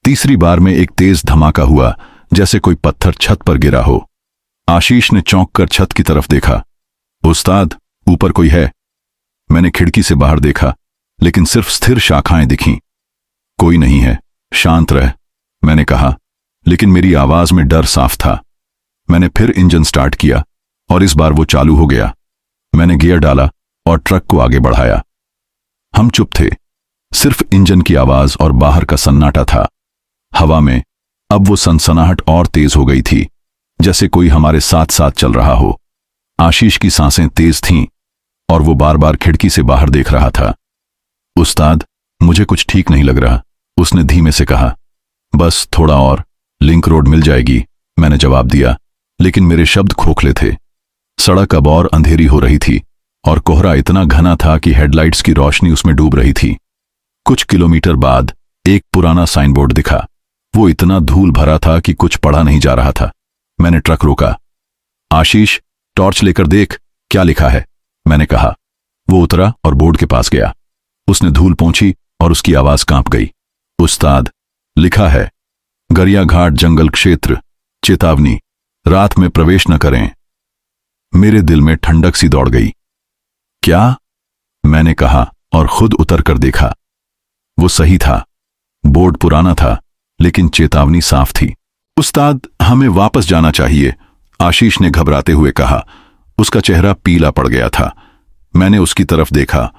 तीसरी बार में एक तेज धमाका हुआ, जैसे कोई पत्थर छत पर गिरा हो। आशीष ने चौंक कर छत की तरफ देखा। उस्ताद, ऊपर कोई है? मैंने खिड़की से बाहर देखा, लेकिन सिर्फ स्थिर शाखाएं दिखीं। कोई नहीं है, शांत रह, मैंने कहा, लेकिन मेरी आवाज में डर साफ था। मैंने फिर इंजन स्टार्ट किया और इस बार वो चालू हो गया। मैंने गियर डाला और ट्रक को आगे बढ़ाया। हम चुप थे, सिर्फ इंजन की आवाज और बाहर का सन्नाटा था। हवा में अब वो सनसनाहट और तेज हो गई थी, जैसे कोई हमारे साथ साथ चल रहा हो। आशीष की सांसें तेज थीं और वो बार बार खिड़की से बाहर देख रहा था। उस्ताद, मुझे कुछ ठीक नहीं लग रहा, उसने धीमे से कहा। बस थोड़ा और, लिंक रोड मिल जाएगी, मैंने जवाब दिया, लेकिन मेरे शब्द खोखले थे। सड़क अब और अंधेरी हो रही थी और कोहरा इतना घना था कि हेडलाइट्स की रोशनी उसमें डूब रही थी। कुछ किलोमीटर बाद एक पुराना साइन बोर्ड दिखा। वो इतना धूल भरा था कि कुछ पढ़ा नहीं जा रहा था। मैंने ट्रक रोका। आशीष, टॉर्च लेकर देख, क्या लिखा है, मैंने कहा। वो उतरा और बोर्ड के पास गया। उसने धूल पोंछी और उसकी आवाज कांप गई। उस्ताद, लिखा है, गरिया घाट जंगल क्षेत्र, चेतावनी, रात में प्रवेश न करें। मेरे दिल में ठंडक सी दौड़ गई। क्या? मैंने कहा और खुद उतर कर देखा। वो सही था। बोर्ड पुराना था, लेकिन चेतावनी साफ थी। उस्ताद, हमें वापस जाना चाहिए, आशीष ने घबराते हुए कहा। उसका चेहरा पीला पड़ गया था। मैंने उसकी तरफ देखा।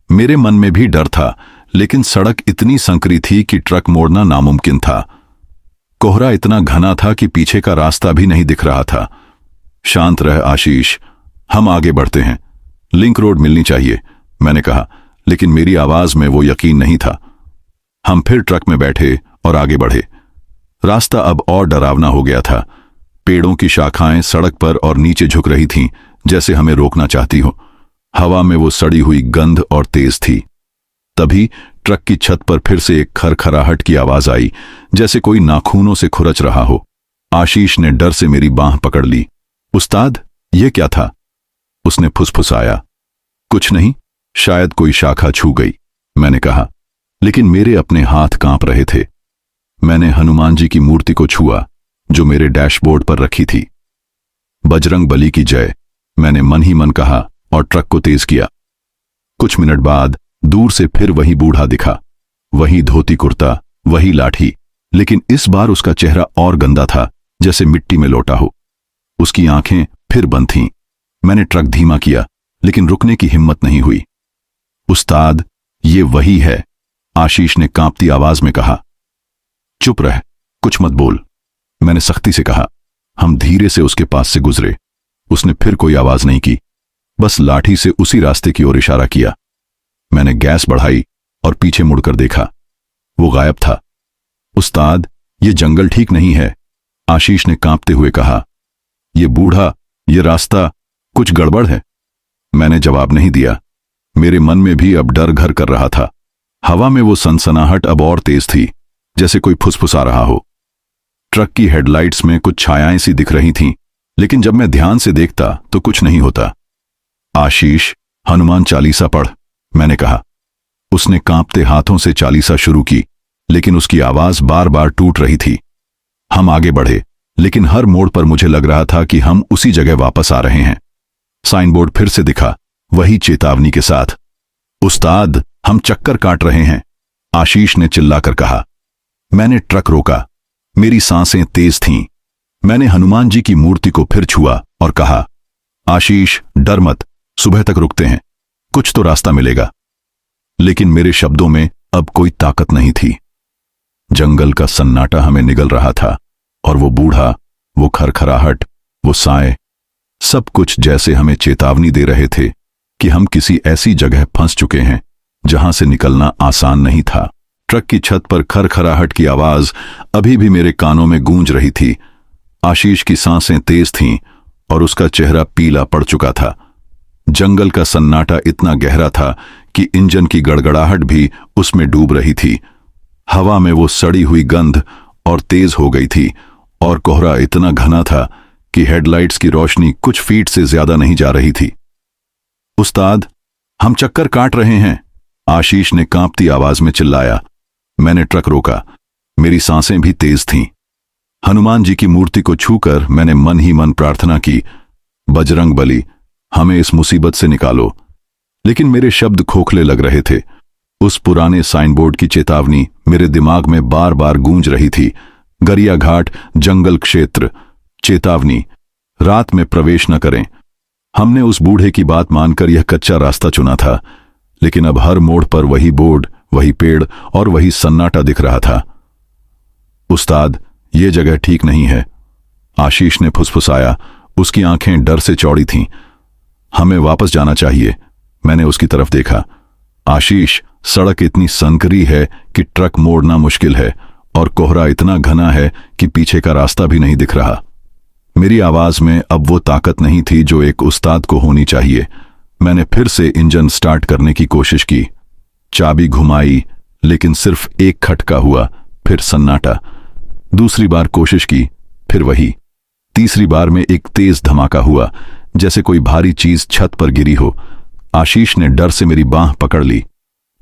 मेरे मन में भी डर था, लेकिन सड़क इतनी संकरी थी कि ट्रक मोड़ना नामुमकिन था। कोहरा इतना घना था कि पीछे का रास्ता भी नहीं दिख रहा था। शांत रह आशीष, हम आगे बढ़ते हैं, लिंक रोड मिलनी चाहिए, मैंने कहा, लेकिन मेरी आवाज में वो यकीन नहीं था। हम फिर ट्रक में बैठे और आगे बढ़े। रास्ता अब और डरावना हो गया था। पेड़ों की शाखाएं सड़क पर और नीचे झुक रही थीं, जैसे हमें रोकना चाहती हो। हवा में वो सड़ी हुई गंध और तेज थी। तभी ट्रक की छत पर फिर से एक खरखराहट की आवाज आई, जैसे कोई नाखूनों से खुरच रहा हो। आशीष ने डर से मेरी बांह पकड़ ली। उस्ताद, ये क्या था? उसने फुसफुसाया। कुछ नहीं, शायद कोई शाखा छू गई, मैंने कहा, लेकिन मेरे अपने हाथ कांप रहे थे। मैंने हनुमान जी की मूर्ति को छुआ, जो मेरे डैशबोर्ड पर रखी थी। बजरंग बली की जय, मैंने मन ही मन कहा और ट्रक को तेज किया। कुछ मिनट बाद दूर से फिर वही बूढ़ा दिखा। वही धोती कुर्ता, वही लाठी, लेकिन इस बार उसका चेहरा और गंदा था, जैसे मिट्टी में लोटा हो। उसकी आंखें फिर बंद थीं। मैंने ट्रक धीमा किया, लेकिन रुकने की हिम्मत नहीं हुई। उस्ताद, ये वही है, आशीष ने कांपती आवाज में कहा। चुप रह, कुछ मत बोल, मैंने सख्ती से कहा। हम धीरे से उसके पास से गुजरे। उसने फिर कोई आवाज नहीं की, बस लाठी से उसी रास्ते की ओर इशारा किया। मैंने गैस बढ़ाई और पीछे मुड़कर देखा। वो गायब था। उस्ताद, ये जंगल ठीक नहीं है, आशीष ने कांपते हुए कहा। ये बूढ़ा, ये रास्ता, कुछ गड़बड़ है। मैंने जवाब नहीं दिया। मेरे मन में भी अब डर घर कर रहा था। हवा में वो सनसनाहट अब और तेज थी, जैसे कोई फुसफुसा रहा हो। ट्रक की हेडलाइट्स में कुछ छायाएं सी दिख रही थीं, लेकिन जब मैं ध्यान से देखता तो कुछ नहीं होता। आशीष, हनुमान चालीसा पढ़, मैंने कहा। उसने कांपते हाथों से चालीसा शुरू की, लेकिन उसकी आवाज बार बार टूट रही थी। हम आगे बढ़े, लेकिन हर मोड़ पर मुझे लग रहा था कि हम उसी जगह वापस आ रहे हैं। साइन बोर्ड फिर से दिखा, वही चेतावनी के साथ। उस्ताद, हम चक्कर काट रहे हैं, आशीष ने चिल्लाकर कहा। मैंने ट्रक रोका। मेरी सांसें तेज थीं। मैंने हनुमान जी की मूर्ति को फिर छुआ और कहा, आशीष, डर मत, सुबह तक रुकते हैं, कुछ तो रास्ता मिलेगा। लेकिन मेरे शब्दों में अब कोई ताकत नहीं थी। जंगल का सन्नाटा हमें निगल रहा था, और वो बूढ़ा, वो खरखराहट, वो साए, सब कुछ जैसे हमें चेतावनी दे रहे थे कि हम किसी ऐसी जगह फंस चुके हैं जहां से निकलना आसान नहीं था। ट्रक की छत पर खरखराहट की आवाज अभी भी मेरे कानों में गूंज रही थी। आशीष की सांसें तेज थीं और उसका चेहरा पीला पड़ चुका था। जंगल का सन्नाटा इतना गहरा था कि इंजन की गड़गड़ाहट भी उसमें डूब रही थी। हवा में वो सड़ी हुई गंध और तेज हो गई थी, और कोहरा इतना घना था कि हेडलाइट्स की रोशनी कुछ फीट से ज्यादा नहीं जा रही थी। उस्ताद, हम चक्कर काट रहे हैं, आशीष ने कांपती आवाज में चिल्लाया। मैंने ट्रक रोका। मेरी सांसें भी तेज थीं। हनुमान जी की मूर्ति को छूकर मैंने मन ही मन प्रार्थना की, बजरंग बली, हमें इस मुसीबत से निकालो। लेकिन मेरे शब्द खोखले लग रहे थे। उस पुराने साइन बोर्ड की चेतावनी मेरे दिमाग में बार बार गूंज रही थी। गरिया घाट, जंगल क्षेत्र, चेतावनी, रात में प्रवेश न करें। हमने उस बूढ़े की बात मानकर यह कच्चा रास्ता चुना था, लेकिन अब हर मोड़ पर वही बोर्ड, वही पेड़ और वही सन्नाटा दिख रहा था। उस्ताद, ये जगह ठीक नहीं है, आशीष ने फुसफुसाया। उसकी आंखें डर से चौड़ी थीं। हमें वापस जाना चाहिए। मैंने उसकी तरफ देखा। आशीष, सड़क इतनी संकरी है कि ट्रक मोड़ना मुश्किल है, और कोहरा इतना घना है कि पीछे का रास्ता भी नहीं दिख रहा। मेरी आवाज में अब वो ताकत नहीं थी जो एक उस्ताद को होनी चाहिए। मैंने फिर से इंजन स्टार्ट करने की कोशिश की। चाबी घुमाई, लेकिन सिर्फ एक खटका हुआ, फिर सन्नाटा। दूसरी बार कोशिश की, फिर वही। तीसरी बार में एक तेज धमाका हुआ, जैसे कोई भारी चीज छत पर गिरी हो। आशीष ने डर से मेरी बांह पकड़ ली।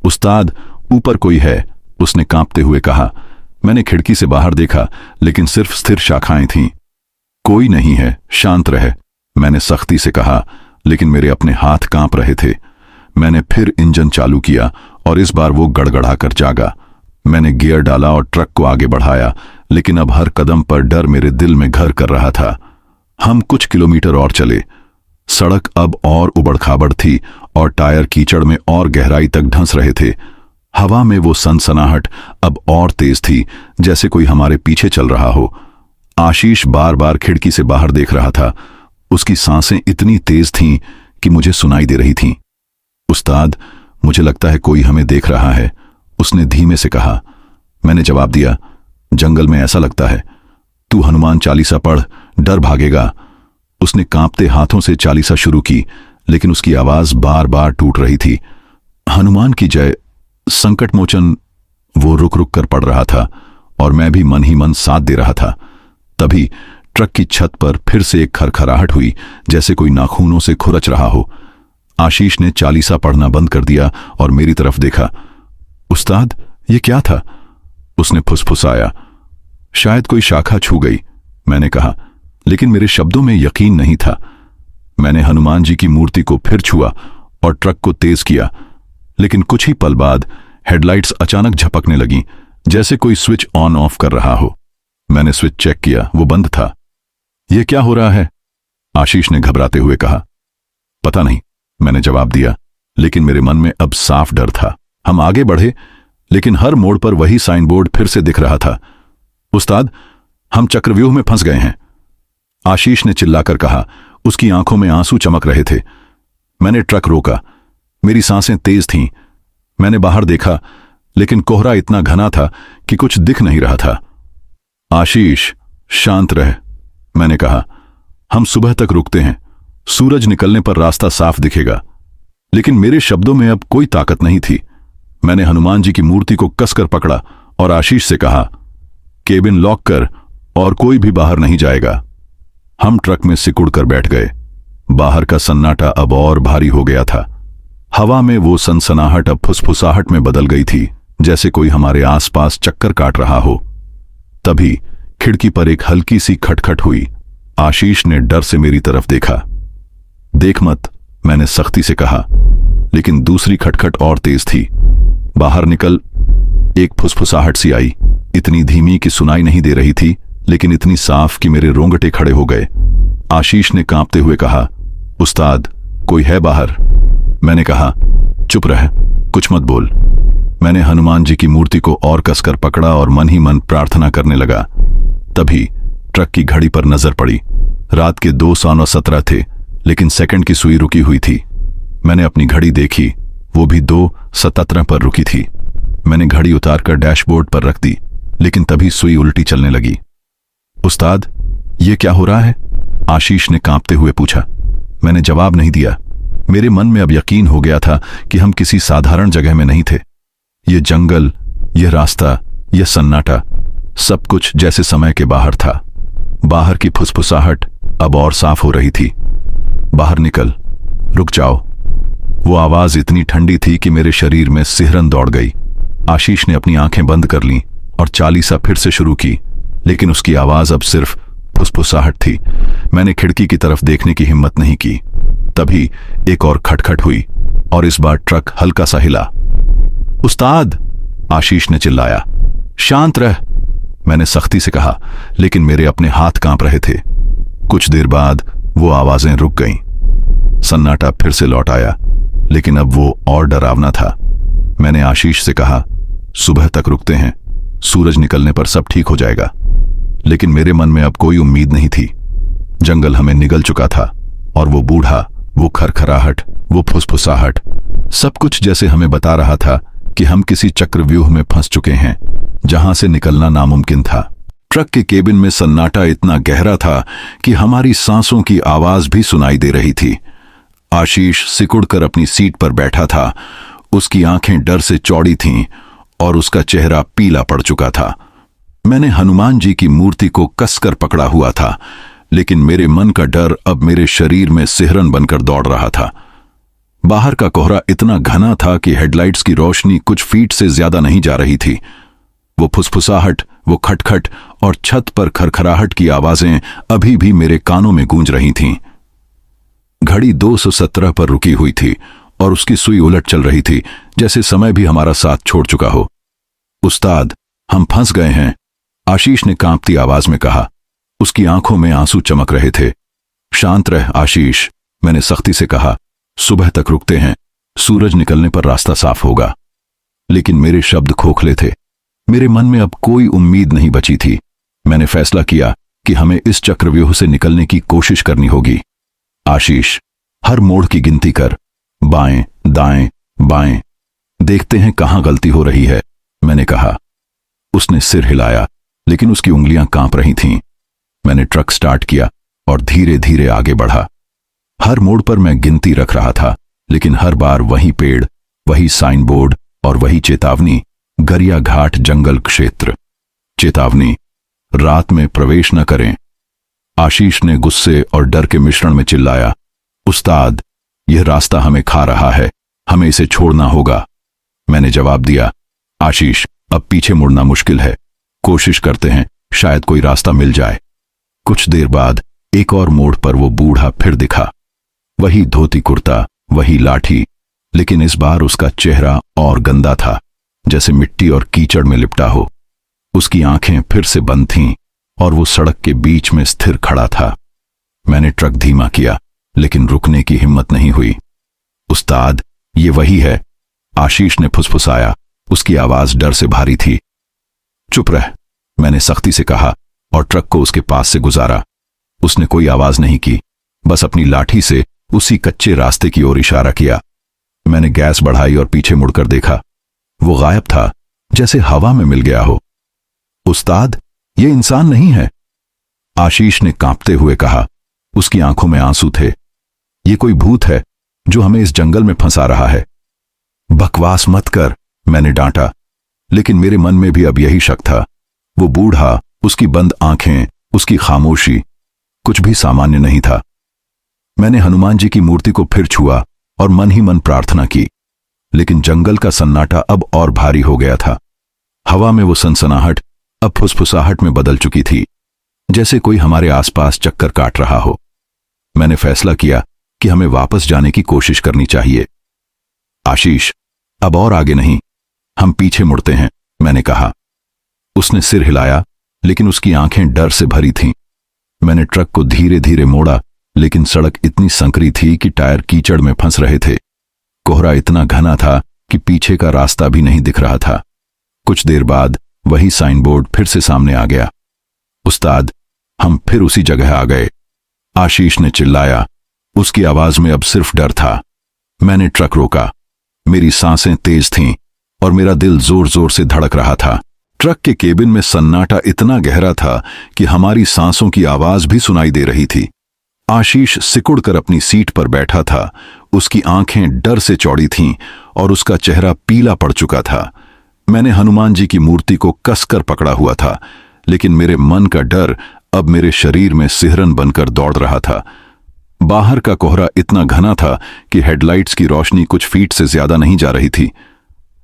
उस्ताद, ऊपर कोई है, उसने कांपते हुए कहा। मैंने खिड़की से बाहर देखा, लेकिन सिर्फ स्थिर शाखाएं थीं। कोई नहीं है, शांत रहे, मैंने सख्ती से कहा, लेकिन मेरे अपने हाथ कांप रहे थे। मैंने फिर इंजन चालू किया, और इस बार वो गड़गड़ाकर जागा। मैंने गियर डाला और ट्रक को आगे बढ़ाया, लेकिन अब हर कदम पर डर मेरे दिल में घर कर रहा था। हम कुछ किलोमीटर और चले। सड़क अब और उबड़-खाबड़ थी, और टायर कीचड़ में और गहराई तक धंस रहे थे। हवा में वो सनसनाहट अब और तेज थी, जैसे कोई हमारे पीछे चल रहा हो। आशीष बार बार खिड़की से बाहर देख रहा था। उसकी सांसें इतनी तेज थीं कि मुझे सुनाई दे रही थीं। उस्ताद, मुझे लगता है कोई हमें देख रहा है, उसने धीमे से कहा। मैंने जवाब दिया, जंगल में ऐसा लगता है। तू हनुमान चालीसा पढ़, डर भागेगा। उसने कांपते हाथों से चालीसा शुरू की, लेकिन उसकी आवाज बार बार टूट रही थी। हनुमान की जय, संकट मोचन, वो रुक रुक कर पढ़ रहा था, और मैं भी मन ही मन साथ दे रहा था। तभी ट्रक की छत पर फिर से एक खरखराहट हुई, जैसे कोई नाखूनों से खुरच रहा हो। आशीष ने चालीसा पढ़ना बंद कर दिया और मेरी तरफ देखा। उस्ताद, ये क्या था? उसने फुसफुसाया। शायद कोई शाखा छू गई, मैंने कहा, लेकिन मेरे शब्दों में यकीन नहीं था। मैंने हनुमान जी की मूर्ति को फिर छुआ और ट्रक को तेज किया, लेकिन कुछ ही पल बाद हेडलाइट्स अचानक झपकने लगीं, जैसे कोई स्विच ऑन ऑफ कर रहा हो। मैंने स्विच चेक किया, वो बंद था। यह क्या हो रहा है? आशीष ने घबराते हुए कहा। पता नहीं, मैंने जवाब दिया, लेकिन मेरे मन में अब साफ डर था। हम आगे बढ़े, लेकिन हर मोड़ पर वही साइन बोर्ड फिर से दिख रहा था। उस्ताद, हम चक्रव्यूह में फंस गए हैं, आशीष ने चिल्लाकर कहा। उसकी आंखों में आंसू चमक रहे थे। मैंने ट्रक रोका। मेरी सांसें तेज थीं। मैंने बाहर देखा, लेकिन कोहरा इतना घना था कि कुछ दिख नहीं रहा था। आशीष, शांत रह, मैंने कहा। हम सुबह तक रुकते हैं, सूरज निकलने पर रास्ता साफ दिखेगा। लेकिन मेरे शब्दों में अब कोई ताकत नहीं थी। मैंने हनुमान जी की मूर्ति को कसकर पकड़ा और आशीष से कहा, केबिन लॉक कर और कोई भी बाहर नहीं जाएगा। हम ट्रक में सिकुड़ कर बैठ गए। बाहर का सन्नाटा अब और भारी हो गया था। हवा में वो सनसनाहट अब फुसफुसाहट में बदल गई थी, जैसे कोई हमारे आसपास चक्कर काट रहा हो। तभी खिड़की पर एक हल्की सी खटखट हुई। आशीष ने डर से मेरी तरफ देखा। देख मत, मैंने सख्ती से कहा, लेकिन दूसरी खटखट और तेज थी। बाहर निकल, एक फुसफुसाहट सी आई, इतनी धीमी कि सुनाई नहीं दे रही थी, लेकिन इतनी साफ कि मेरे रोंगटे खड़े हो गए। आशीष ने कांपते हुए कहा, उस्ताद, कोई है बाहर? मैंने कहा, चुप रह, कुछ मत बोल। मैंने हनुमान जी की मूर्ति को और कसकर पकड़ा और मन ही मन प्रार्थना करने लगा। तभी ट्रक की घड़ी पर नजर पड़ी। रात के 2:17 थे, लेकिन सेकंड की सुई रुकी हुई थी। मैंने अपनी घड़ी देखी, वो भी 2:17 पर रुकी थी। मैंने घड़ी उतारकर डैशबोर्ड पर रख दी, लेकिन तभी सुई उल्टी चलने लगी। उस्ताद, ये क्या हो रहा है? आशीष ने कांपते हुए पूछा। मैंने जवाब नहीं दिया। मेरे मन में अब यकीन हो गया था कि हम किसी साधारण जगह में नहीं थे। ये जंगल, यह रास्ता, यह सन्नाटा, सब कुछ जैसे समय के बाहर था। बाहर की फुसफुसाहट अब और साफ हो रही थी। बाहर निकल, रुक जाओ। वो आवाज इतनी ठंडी थी कि मेरे शरीर में सिहरन दौड़ गई। आशीष ने अपनी आंखें बंद कर लीं और चालीसा फिर से शुरू की, लेकिन उसकी आवाज अब सिर्फ फुसफुसाहट थी। मैंने खिड़की की तरफ देखने की हिम्मत नहीं की। तभी एक और खटखट हुई और इस बार ट्रक हल्का सा हिला। उस्ताद, आशीष ने चिल्लाया। शांत रह, मैंने सख्ती से कहा, लेकिन मेरे अपने हाथ कांप रहे थे। कुछ देर बाद वो आवाजें रुक गईं। सन्नाटा फिर से लौट आया, लेकिन अब वो और डरावना था। मैंने आशीष से कहा, सुबह तक रुकते हैं, सूरज निकलने पर सब ठीक हो जाएगा। लेकिन मेरे मन में अब कोई उम्मीद नहीं थी। जंगल हमें निगल चुका था, और वो बूढ़ा, वो खरखराहट, वो फुसफुसाहट, सब कुछ जैसे हमें बता रहा था कि हम किसी चक्रव्यूह में फंस चुके हैं, जहां से निकलना नामुमकिन था। ट्रक के केबिन में सन्नाटा इतना गहरा था कि हमारी सांसों की आवाज भी सुनाई दे रही थी। आशीष सिकुड़कर अपनी सीट पर बैठा था। उसकी आंखें डर से चौड़ी थीं और उसका चेहरा पीला पड़ चुका था। मैंने हनुमान जी की मूर्ति को कसकर पकड़ा हुआ था, लेकिन मेरे मन का डर अब मेरे शरीर में सिहरन बनकर दौड़ रहा था। बाहर का कोहरा इतना घना था कि हेडलाइट्स की रोशनी कुछ फीट से ज्यादा नहीं जा रही थी। वो फुसफुसाहट, वो खटखट और छत पर खरखराहट की आवाजें अभी भी मेरे कानों में गूंज रही थीं। घड़ी 2:17 पर रुकी हुई थी और उसकी सुई उलट चल रही थी, जैसे समय भी हमारा साथ छोड़ चुका हो। उस्ताद, हम फंस गए हैं, आशीष ने कांपती आवाज में कहा। उसकी आंखों में आंसू चमक रहे थे। शांत रह आशीष, मैंने सख्ती से कहा। सुबह तक रुकते हैं, सूरज निकलने पर रास्ता साफ होगा। लेकिन मेरे शब्द खोखले थे। मेरे मन में अब कोई उम्मीद नहीं बची थी। मैंने फैसला किया कि हमें इस चक्रव्यूह से निकलने की कोशिश करनी होगी। आशीष, हर मोड़ की गिनती कर, बाएं, दाएं, बाएं, देखते हैं कहां गलती हो रही है, मैंने कहा। उसने सिर हिलाया, लेकिन उसकी उंगलियां कांप रही थीं। मैंने ट्रक स्टार्ट किया और धीरे धीरे आगे बढ़ा। हर मोड़ पर मैं गिनती रख रहा था, लेकिन हर बार वही पेड़, वही साइन बोर्ड और वही चेतावनी, गरिया घाट जंगल क्षेत्र। चेतावनी, रात में प्रवेश न करें। आशीष ने गुस्से और डर के मिश्रण में चिल्लाया, उस्ताद, यह रास्ता हमें खा रहा है, हमें इसे छोड़ना होगा। मैंने जवाब दिया, आशीष, अब पीछे मुड़ना मुश्किल है, कोशिश करते हैं, शायद कोई रास्ता मिल जाए। कुछ देर बाद एक और मोड़ पर वो बूढ़ा फिर दिखा। वही धोती कुर्ता, वही लाठी, लेकिन इस बार उसका चेहरा और गंदा था, जैसे मिट्टी और कीचड़ में लिपटा हो। उसकी आंखें फिर से बंद थीं और वो सड़क के बीच में स्थिर खड़ा था। मैंने ट्रक धीमा किया, लेकिन रुकने की हिम्मत नहीं हुई। उस्ताद, ये वही है, आशीष ने फुसफुसाया। उसकी आवाज डर से भारी थी। चुप रह, मैंने सख्ती से कहा और ट्रक को उसके पास से गुजारा। उसने कोई आवाज नहीं की, बस अपनी लाठी से उसी कच्चे रास्ते की ओर इशारा किया। मैंने गैस बढ़ाई और पीछे मुड़कर देखा। वो गायब था, जैसे हवा में मिल गया हो। उस्ताद, ये इंसान नहीं है, आशीष ने कांपते हुए कहा। उसकी आंखों में आंसू थे। ये कोई भूत है जो हमें इस जंगल में फंसा रहा है। बकवास मत कर, मैंने डांटा, लेकिन मेरे मन में भी अब यही शक था। वो बूढ़ा, उसकी बंद आंखें, उसकी खामोशी, कुछ भी सामान्य नहीं था। मैंने हनुमान जी की मूर्ति को फिर छुआ और मन ही मन प्रार्थना की। लेकिन जंगल का सन्नाटा अब और भारी हो गया था। हवा में वो सनसनाहट अब फुसफुसाहट में बदल चुकी थी, जैसे कोई हमारे आसपास चक्कर काट रहा हो। मैंने फैसला किया कि हमें वापस जाने की कोशिश करनी चाहिए। आशीष, अब और आगे नहीं, हम पीछे मुड़ते हैं, मैंने कहा। उसने सिर हिलाया, लेकिन उसकी आंखें डर से भरी थीं। मैंने ट्रक को धीरे धीरे मोड़ा, लेकिन सड़क इतनी संकरी थी कि टायर कीचड़ में फंस रहे थे। कोहरा इतना घना था कि पीछे का रास्ता भी नहीं दिख रहा था। कुछ देर बाद वही साइन बोर्ड फिर से सामने आ गया। उस्ताद, हम फिर उसी जगह आ गए, आशीष ने चिल्लाया। उसकी आवाज में अब सिर्फ डर था। मैंने ट्रक रोका। मेरी सांसें तेज थीं और मेरा दिल जोर जोर से धड़क रहा था। ट्रक के केबिन में सन्नाटा इतना गहरा था कि हमारी सांसों की आवाज भी सुनाई दे रही थी। आशीष सिकुड़कर अपनी सीट पर बैठा था। उसकी आंखें डर से चौड़ी थीं और उसका चेहरा पीला पड़ चुका था। मैंने हनुमान जी की मूर्ति को कसकर पकड़ा हुआ था, लेकिन मेरे मन का डर अब मेरे शरीर में सिहरन बनकर दौड़ रहा था। बाहर का कोहरा इतना घना था कि हेडलाइट्स की रोशनी कुछ फीट से ज्यादा नहीं जा रही थी।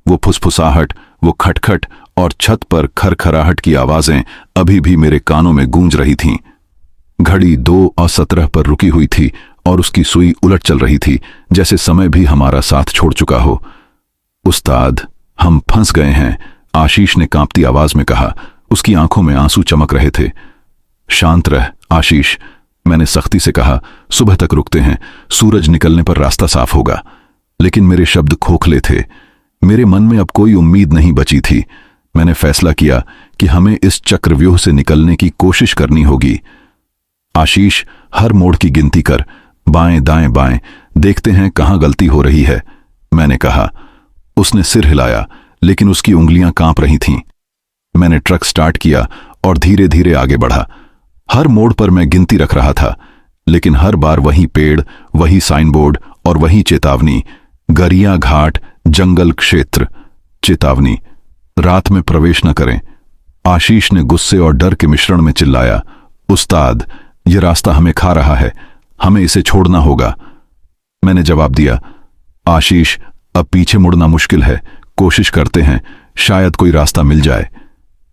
वो फुसफुसाहट, वो खटखट और छत पर खरखराहट की आवाजें अभी भी मेरे कानों में गूंज रही थीं। घड़ी 2:17 पर रुकी हुई थी और उसकी सुई उलट चल रही थी, जैसे समय भी हमारा साथ छोड़ चुका हो। उस्ताद, हम फंस गए हैं, आशीष ने कांपती आवाज में कहा। उसकी आंखों में आंसू चमक रहे थे। शांत रह आशीष, मैंने सख्ती से कहा। सुबह तक रुकते हैं, सूरज निकलने पर रास्ता साफ होगा। लेकिन मेरे शब्द खोखले थे। मेरे मन में अब कोई उम्मीद नहीं बची थी। मैंने फैसला किया कि हमें इस चक्रव्यूह से निकलने की कोशिश करनी होगी। आशीष, हर मोड़ की गिनती कर, बाएं दाएं बाएं, देखते हैं कहां गलती हो रही है, मैंने कहा। उसने सिर हिलाया, लेकिन उसकी उंगलियां कांप रही थीं। मैंने ट्रक स्टार्ट किया और धीरे धीरे आगे बढ़ा। हर मोड़ पर मैं गिनती रख रहा था, लेकिन हर बार वही पेड़, वही साइन बोर्ड और वही चेतावनी। गरिया घाट, जंगल क्षेत्र, चेतावनी, रात में प्रवेश न करें। आशीष ने गुस्से और डर के मिश्रण में चिल्लाया, उस्ताद, यह रास्ता हमें खा रहा है, हमें इसे छोड़ना होगा। मैंने जवाब दिया, आशीष, अब पीछे मुड़ना मुश्किल है, कोशिश करते हैं, शायद कोई रास्ता मिल जाए।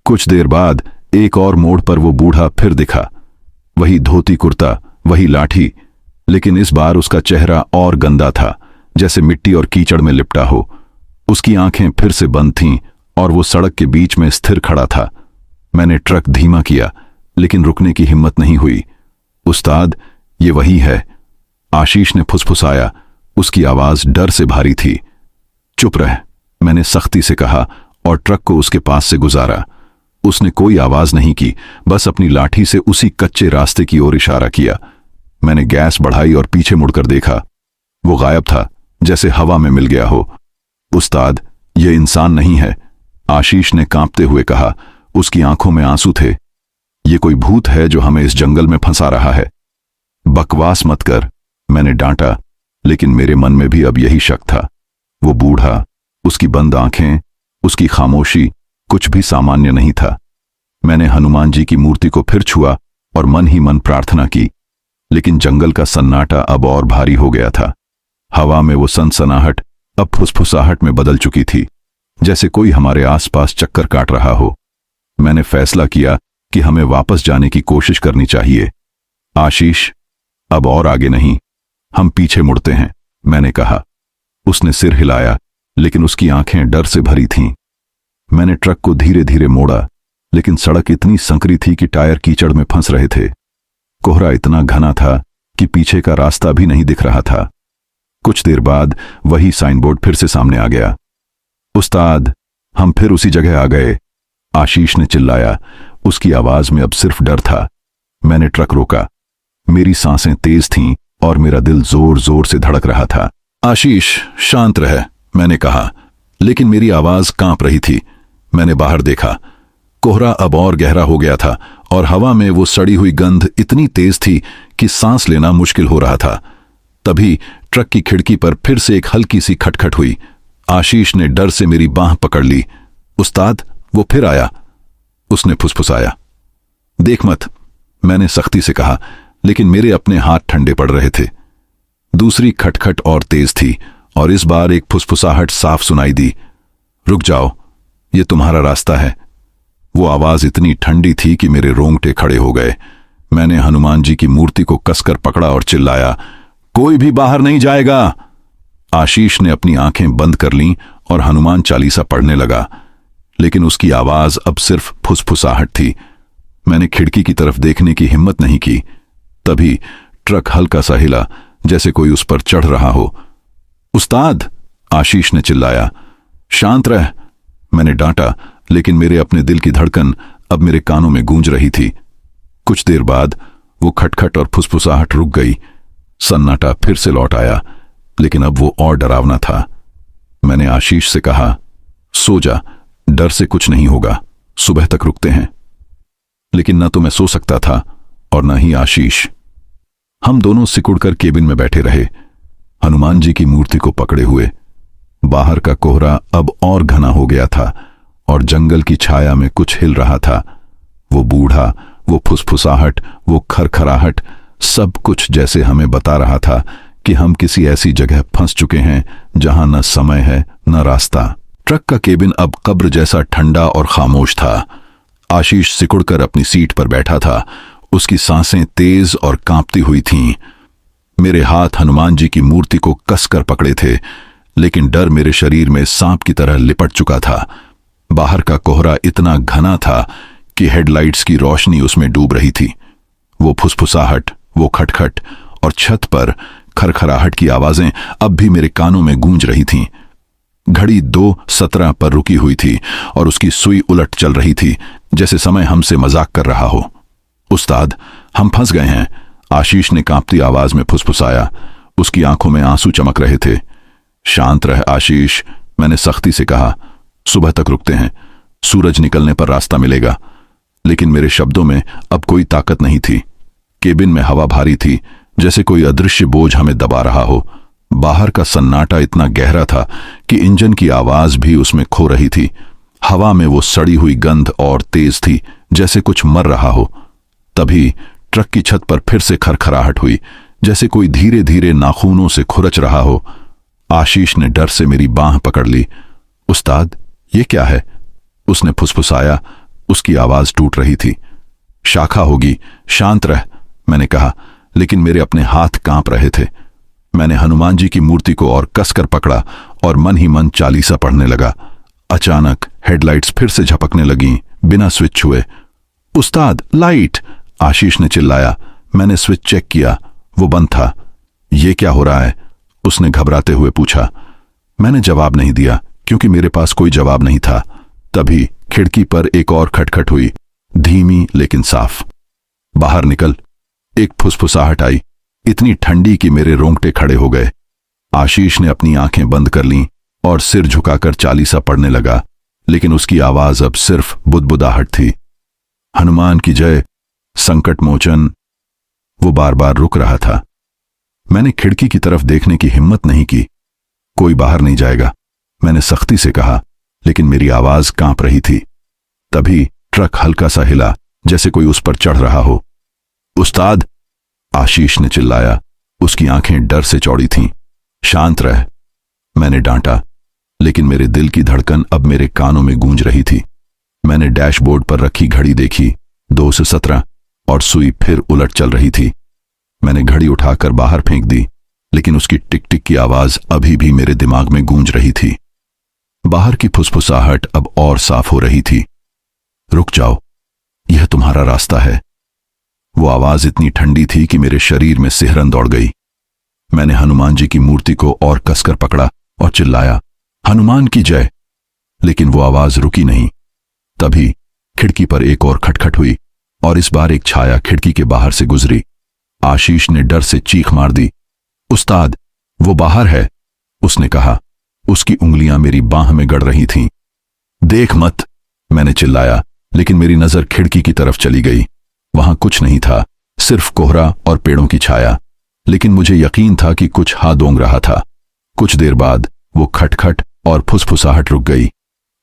कुछ देर बाद एक और मोड़ पर वो बूढ़ा फिर दिखा। वही धोती कुर्ता, वही लाठी, लेकिन इस बार उसका चेहरा और गंदा था, जैसे मिट्टी और कीचड़ में लिपटा हो। उसकी आंखें फिर से बंद थीं और वो सड़क के बीच में स्थिर खड़ा था। मैंने ट्रक धीमा किया, लेकिन रुकने की हिम्मत नहीं हुई। उस्ताद, ये वही है, आशीष ने फुसफुसाया। उसकी आवाज डर से भारी थी। चुप रह, मैंने सख्ती से कहा और ट्रक को उसके पास से गुजारा। उसने कोई आवाज नहीं की, बस अपनी लाठी से उसी कच्चे रास्ते की ओर इशारा किया। मैंने गैस बढ़ाई और पीछे मुड़कर देखा। वो गायब था, जैसे हवा में मिल गया हो। उस्ताद, ये इंसान नहीं है, आशीष ने कांपते हुए कहा। उसकी आंखों में आंसू थे। ये कोई भूत है जो हमें इस जंगल में फंसा रहा है। बकवास मत कर, मैंने डांटा, लेकिन मेरे मन में भी अब यही शक था। वो बूढ़ा, उसकी बंद आंखें, उसकी खामोशी कुछ भी सामान्य नहीं था। मैंने हनुमान जी की मूर्ति को फिर छुआ और मन ही मन प्रार्थना की, लेकिन जंगल का सन्नाटा अब और भारी हो गया था। हवा में वो सनसनाहट अब फुसफुसाहट में बदल चुकी थी, जैसे कोई हमारे आसपास चक्कर काट रहा हो। मैंने फैसला किया कि हमें वापस जाने की कोशिश करनी चाहिए। आशीष, अब और आगे नहीं, हम पीछे मुड़ते हैं, मैंने कहा। उसने सिर हिलाया, लेकिन उसकी आंखें डर से भरी थीं। मैंने ट्रक को धीरे धीरे मोड़ा, लेकिन सड़क इतनी संकरी थी कि टायर कीचड़ में फंस रहे थे। कोहरा इतना घना था कि पीछे का रास्ता भी नहीं दिख रहा था। कुछ देर बाद वही साइन बोर्ड फिर से सामने आ गया। उस्ताद, हम फिर उसी जगह आ गए, आशीष ने चिल्लाया। उसकी आवाज में अब सिर्फ डर था। मैंने ट्रक रोका। मेरी सांसें तेज थीं और मेरा दिल जोर जोर से धड़क रहा था। आशीष, शांत रह, मैंने कहा, लेकिन मेरी आवाज कांप रही थी। मैंने बाहर देखा। कोहरा अब और गहरा हो गया था और हवा में वो सड़ी हुई गंध इतनी तेज थी कि सांस लेना मुश्किल हो रहा था। तभी ट्रक की खिड़की पर फिर से एक हल्की सी खटखट हुई। आशीष ने डर से मेरी बांह पकड़ ली। उस्ताद, वो फिर आया, उसने फुसफुसाया। देख मत, मैंने सख्ती से कहा, लेकिन मेरे अपने हाथ ठंडे पड़ रहे थे। दूसरी खटखट और तेज थी और इस बार एक फुसफुसाहट साफ सुनाई दी। रुक जाओ, ये तुम्हारा रास्ता है। वो आवाज इतनी ठंडी थी कि मेरे रोंगटे खड़े हो गए। मैंने हनुमान जी की मूर्ति को कसकर पकड़ा और चिल्लाया, कोई भी बाहर नहीं जाएगा। आशीष ने अपनी आंखें बंद कर लीं और हनुमान चालीसा पढ़ने लगा, लेकिन उसकी आवाज अब सिर्फ फुसफुसाहट थी। मैंने खिड़की की तरफ देखने की हिम्मत नहीं की। तभी ट्रक हल्का सा हिला, जैसे कोई उस पर चढ़ रहा हो। उस्ताद, आशीष ने चिल्लाया। शांत रह, मैंने डांटा, लेकिन मेरे अपने दिल की धड़कन अब मेरे कानों में गूंज रही थी। कुछ देर बाद वो खटखट और फुसफुसाहट रुक गई। सन्नाटा फिर से लौट आया, लेकिन अब वो और डरावना था। मैंने आशीष से कहा, सो जा, डर से कुछ नहीं होगा, सुबह तक रुकते हैं। लेकिन न तो मैं सो सकता था और न ही आशीष। हम दोनों सिकुड़कर केबिन में बैठे रहे, हनुमान जी की मूर्ति को पकड़े हुए। बाहर का कोहरा अब और घना हो गया था और जंगल की छाया में कुछ हिल रहा था। वो बूढ़ा, वो फुसफुसाहट, वो खरखराहट, सब कुछ जैसे हमें बता रहा था कि हम किसी ऐसी जगह फंस चुके हैं जहां न समय है न रास्ता। ट्रक का केबिन अब कब्र जैसा ठंडा और खामोश था। आशीष सिकुड़कर अपनी सीट पर बैठा था। उसकी सांसें तेज और कांपती हुई थीं। मेरे हाथ हनुमान जी की मूर्ति को कसकर पकड़े थे, लेकिन डर मेरे शरीर में सांप की तरह लिपट चुका था। बाहर का कोहरा इतना घना था कि हेडलाइट्स की रोशनी उसमें डूब रही थी। वो फुसफुसाहट, वो खटखट और छत पर खरखराहट की आवाजें अब भी मेरे कानों में गूंज रही थीं। घड़ी 2:17 पर रुकी हुई थी और उसकी सुई उलट चल रही थी, जैसे समय हमसे मजाक कर रहा हो। उस्ताद, हम फंस गए हैं, आशीष ने कांपती आवाज में फुसफुसाया। उसकी आंखों में आंसू चमक रहे थे। शांत रह आशीष, मैंने सख्ती से कहा। सुबह तक रुकते हैं, सूरज निकलने पर रास्ता मिलेगा। लेकिन मेरे शब्दों में अब कोई ताकत नहीं थी। केबिन में हवा भारी थी, जैसे कोई अदृश्य बोझ हमें दबा रहा हो। बाहर का सन्नाटा इतना गहरा था कि इंजन की आवाज भी उसमें खो रही थी। हवा में वो सड़ी हुई गंध और तेज थी, जैसे कुछ मर रहा हो। तभी ट्रक की छत पर फिर से खरखराहट हुई, जैसे कोई धीरे धीरे नाखूनों से खुरच रहा हो। आशीष ने डर से मेरी बांह पकड़ ली। उस्ताद, ये क्या है? उसने फुसफुसाया। उसकी आवाज टूट रही थी। शाखा होगी, शांत रह, मैंने कहा, लेकिन मेरे अपने हाथ कांप रहे थे। मैंने हनुमान जी की मूर्ति को और कसकर पकड़ा और मन ही मन चालीसा पढ़ने लगा। अचानक हेडलाइट्स फिर से झपकने लगीं, बिना स्विच छुए। उस्ताद, लाइट! आशीष ने चिल्लाया। मैंने स्विच चेक किया, वो बंद था। ये क्या हो रहा है? उसने घबराते हुए पूछा। मैंने जवाब नहीं दिया, क्योंकि मेरे पास कोई जवाब नहीं था। तभी खिड़की पर एक और खटखट हुई, धीमी लेकिन साफ। बाहर निकल, एक फुसफुसाहट आई, इतनी ठंडी कि मेरे रोंगटे खड़े हो गए। आशीष ने अपनी आंखें बंद कर लीं और सिर झुकाकर चालीसा पढ़ने लगा, लेकिन उसकी आवाज अब सिर्फ बुदबुदाहट थी। हनुमान की जय, संकट मोचन। वो बार बार रुक रहा था। मैंने खिड़की की तरफ देखने की हिम्मत नहीं की। कोई बाहर नहीं जाएगा, मैंने सख्ती से कहा, लेकिन मेरी आवाज कांप रही थी। तभी ट्रक हल्का सा हिला, जैसे कोई उस पर चढ़ रहा हो। उस्ताद, आशीष ने चिल्लाया। उसकी आंखें डर से चौड़ी थीं। शांत रह, मैंने डांटा, लेकिन मेरे दिल की धड़कन अब मेरे कानों में गूंज रही थी। मैंने डैशबोर्ड पर रखी घड़ी देखी, 2:17, और सुई फिर उलट चल रही थी। मैंने घड़ी उठाकर बाहर फेंक दी, लेकिन उसकी टिक टिक की आवाज अभी भी मेरे दिमाग में गूंज रही थी। बाहर की फुसफुसाहट अब और साफ हो रही थी। रुक जाओ, यह तुम्हारा रास्ता है। वो आवाज इतनी ठंडी थी कि मेरे शरीर में सिहरन दौड़ गई। मैंने हनुमान जी की मूर्ति को और कसकर पकड़ा और चिल्लाया, हनुमान की जय। लेकिन वो आवाज रुकी नहीं। तभी खिड़की पर एक और खटखट हुई और इस बार एक छाया खिड़की के बाहर से गुजरी। आशीष ने डर से चीख मार दी। उस्ताद, वो बाहर है, उसने कहा। उसकी उंगलियां मेरी बांह में गड़ रही थीं। देख मत, मैंने चिल्लाया, लेकिन मेरी नजर खिड़की की तरफ चली गई। वहां कुछ नहीं था, सिर्फ कोहरा और पेड़ों की छाया। लेकिन मुझे यकीन था कि कुछ हाथ दोंग रहा था। कुछ देर बाद वो खटखट और फुसफुसाहट रुक गई।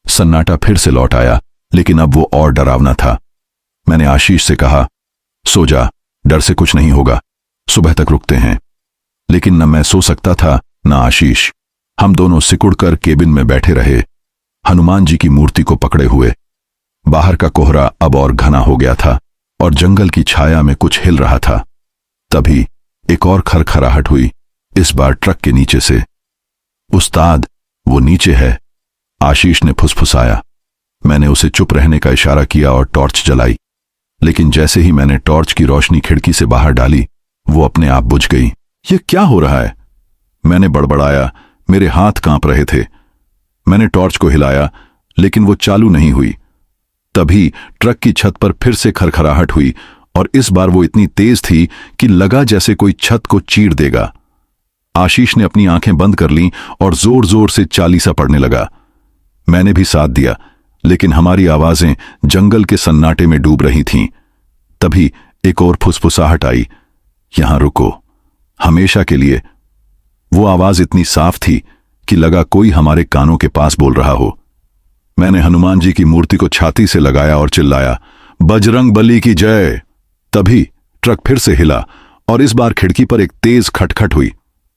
सन्नाटा फिर से लौट आया, लेकिन अब वो और डरावना था। मैंने आशीष से कहा, सो जा, डर से कुछ नहीं होगा, सुबह तक रुकते हैं। लेकिन न मैं सो सकता था न आशीष। हम दोनों सिकुड़कर केबिन में बैठे रहे, हनुमान जी की मूर्ति को पकड़े हुए। बाहर का कोहरा अब और घना हो गया था और जंगल की छाया में कुछ हिल रहा था। तभी एक और खरखराहट हुई, इस बार ट्रक के नीचे से। उस्ताद, वो नीचे है, आशीष ने फुसफुसाया। मैंने उसे चुप रहने का इशारा किया और टॉर्च जलाई, लेकिन जैसे ही मैंने टॉर्च की रोशनी खिड़की से बाहर डाली, वो अपने आप बुझ गई। ये क्या हो रहा है? मैंने बड़बड़ाया, मेरे हाथ कांप रहे थे। मैंने टॉर्च को हिलाया, लेकिन वो चालू नहीं हुई। तभी ट्रक की छत पर फिर से खरखराहट हुई और इस बार वो इतनी तेज थी कि लगा जैसे कोई छत को चीर देगा। आशीष ने अपनी आंखें बंद कर लीं और जोर जोर से चालीसा पड़ने लगा। मैंने भी साथ दिया, लेकिन हमारी आवाजें जंगल के सन्नाटे में डूब रही थीं। तभी एक और फुसफुसाहट आई, यहां रुको, हमेशा के लिए। वो आवाज इतनी साफ थी कि लगा कोई हमारे कानों के पास बोल रहा हो। मैंने हनुमान जी की मूर्ति को छाती से लगाया और चिल्लाया, बजरंग बली की जय। तभी ट्रक फिर से हिला और इस बार खिड़की पर एक तेज खटखट हुई।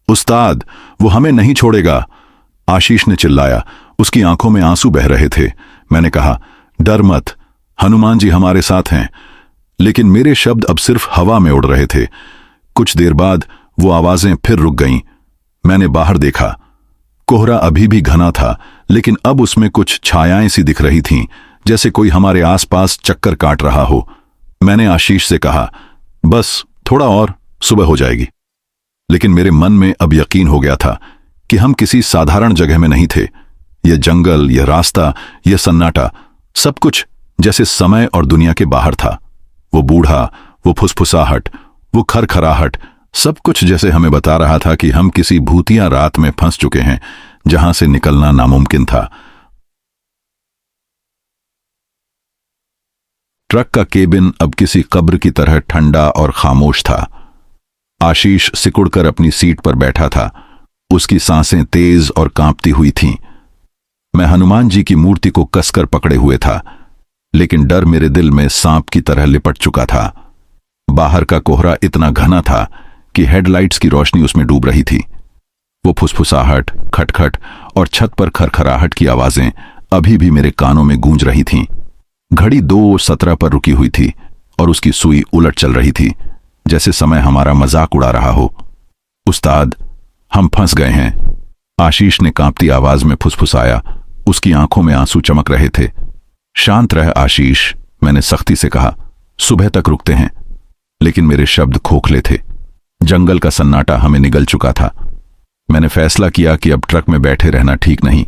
उस्ताद, वो हमें नहीं छोड़ेगा, आशीष ने चिल्लाया। उसकी आंखों में आंसू बह रहे थे। मैंने कहा, डर मत, हनुमान जी हमारे साथ हैं। लेकिन मेरे शब्द अब सिर्फ हवा में उड़ रहे थे। कुछ देर बाद वो आवाजें फिर रुक गईं। मैंने बाहर देखा, कोहरा अभी भी घना था, लेकिन अब उसमें कुछ छायाएं सी दिख रही थीं, जैसे कोई हमारे आसपास चक्कर काट रहा हो। मैंने आशीष से कहा, बस थोड़ा और, सुबह हो जाएगी। लेकिन मेरे मन में अब यकीन हो गया था कि हम किसी साधारण जगह में नहीं थे। यह जंगल, यह रास्ता, यह सन्नाटा, सब कुछ जैसे समय और दुनिया के बाहर था। वो बूढ़ा, वो फुसफुसाहट, वो खरखराहट, सब कुछ जैसे हमें बता रहा था कि हम किसी भूतिया रात में फंस चुके हैं, जहां से निकलना नामुमकिन था। ट्रक का केबिन अब किसी कब्र की तरह ठंडा और खामोश था। आशीष सिकुड़कर अपनी सीट पर बैठा था। उसकी सांसें तेज और कांपती हुई थीं। मैं हनुमान जी की मूर्ति को कसकर पकड़े हुए था, लेकिन डर मेरे दिल में सांप की तरह लिपट चुका था। बाहर का कोहरा इतना घना था कि हेडलाइट्स की रोशनी उसमें डूब रही थी। वो फुसफुसाहट, खटखट और छत पर खरखराहट की आवाजें अभी भी मेरे कानों में गूंज रही थीं। घड़ी 2:17 पर रुकी हुई थी और उसकी सुई उलट चल रही थी, जैसे समय हमारा मजाक उड़ा रहा हो। उस्ताद, हम फंस गए हैं, आशीष ने कांपती आवाज में फुसफुसाया। उसकी आंखों में आंसू चमक रहे थे। शांत रह आशीष, मैंने सख्ती से कहा, सुबह तक रुकते हैं। लेकिन मेरे शब्द खोखले थे। जंगल का सन्नाटा हमें निगल चुका था। मैंने फैसला किया कि अब ट्रक में बैठे रहना ठीक नहीं।